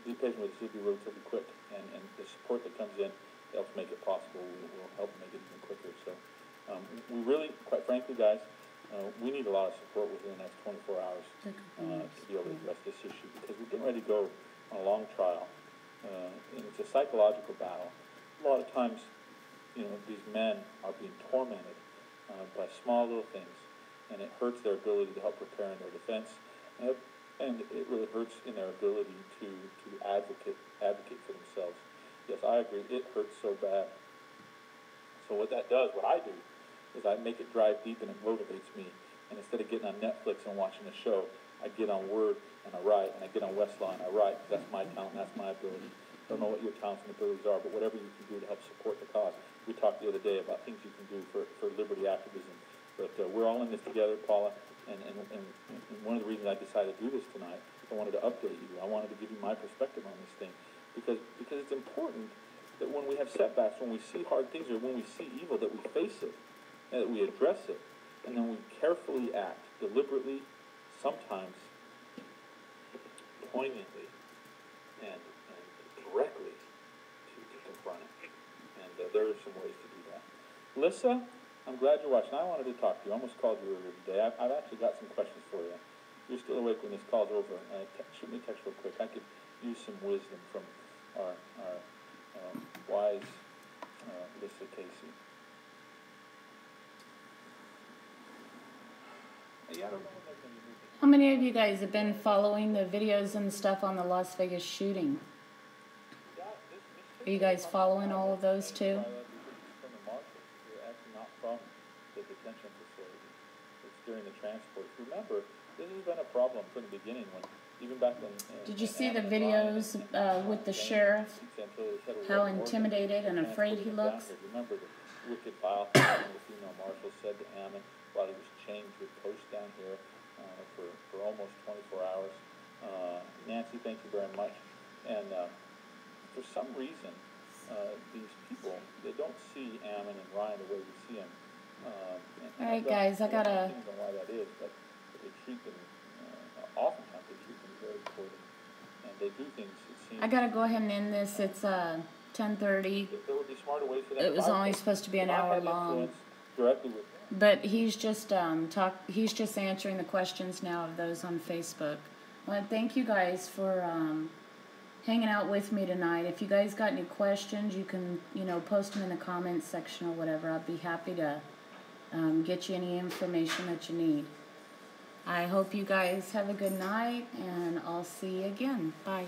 be patient with us. It'll be relatively quick, and the support that comes in helps make it possible. Will help make it even quicker. So we really, quite frankly, guys, we need a lot of support within the next 24 hours to be able to address this issue, because we're getting ready to go on a long trial, and it's a psychological battle. A lot of times, these men are being tormented by small little things, and it hurts their ability to help prepare in their defense, and it really hurts in their ability to advocate for themselves. Yes, I agree, it hurts so bad. So what that does, what I do, is I make it drive deep, and it motivates me. And instead of getting on Netflix and watching a show, I get on Word and I write, and I get on Westlaw and I write, because that's my talent and that's my ability. Don't know what your talents and abilities are, but whatever you can do to help support the cause. We talked the other day about things you can do for liberty activism. But we're all in this together, Paula, and one of the reasons I decided to do this tonight, I wanted to update you. I wanted to give you my perspective on this thing, because it's important that when we have setbacks, when we see hard things, or when we see evil, that we face it, and that we address it, and then we carefully act, deliberately, sometimes poignantly, and directly to confront it. And there are some ways to do that. Lissa, I'm glad you're watching. I wanted to talk to you. I almost called you earlier today. I've actually got some questions for you. You're still awake when this call's over. Shoot me a text real quick. I could use some wisdom from our wise Lissa Casey. Yeah, I don't know. How many of you guys have been following the videos and stuff on the Las Vegas shooting? Are you guys following all of those too? From the marshal. You're actually not from the detention facility. It's during the transport. Remember, this has been a problem from the beginning. Even back when. Did you see the videos with the sheriff? How intimidated and afraid he looks? Remember the wicked vile thing the female marshal said to Ammon while he was chained to a post down here for almost 24 hours. Nancy, thank you very much. And for some reason, these people, they don't see Ammon and Ryan the way we see them. All right, guys, I gotta. I don't know why that is, but they treat them. Oftentimes, they treat them very poorly, and they do things. It seems. I gotta go ahead and end this. It's 10:30. There would be smarter ways for them. It was only supposed to be an hour long. Directly with them. But he's just he's just answering the questions now of those on Facebook. Well, thank you guys for hanging out with me tonight. If you guys got any questions, you can post them in the comments section or whatever. I'll be happy to get you any information that you need. I hope you guys have a good night, and I'll see you again. Bye.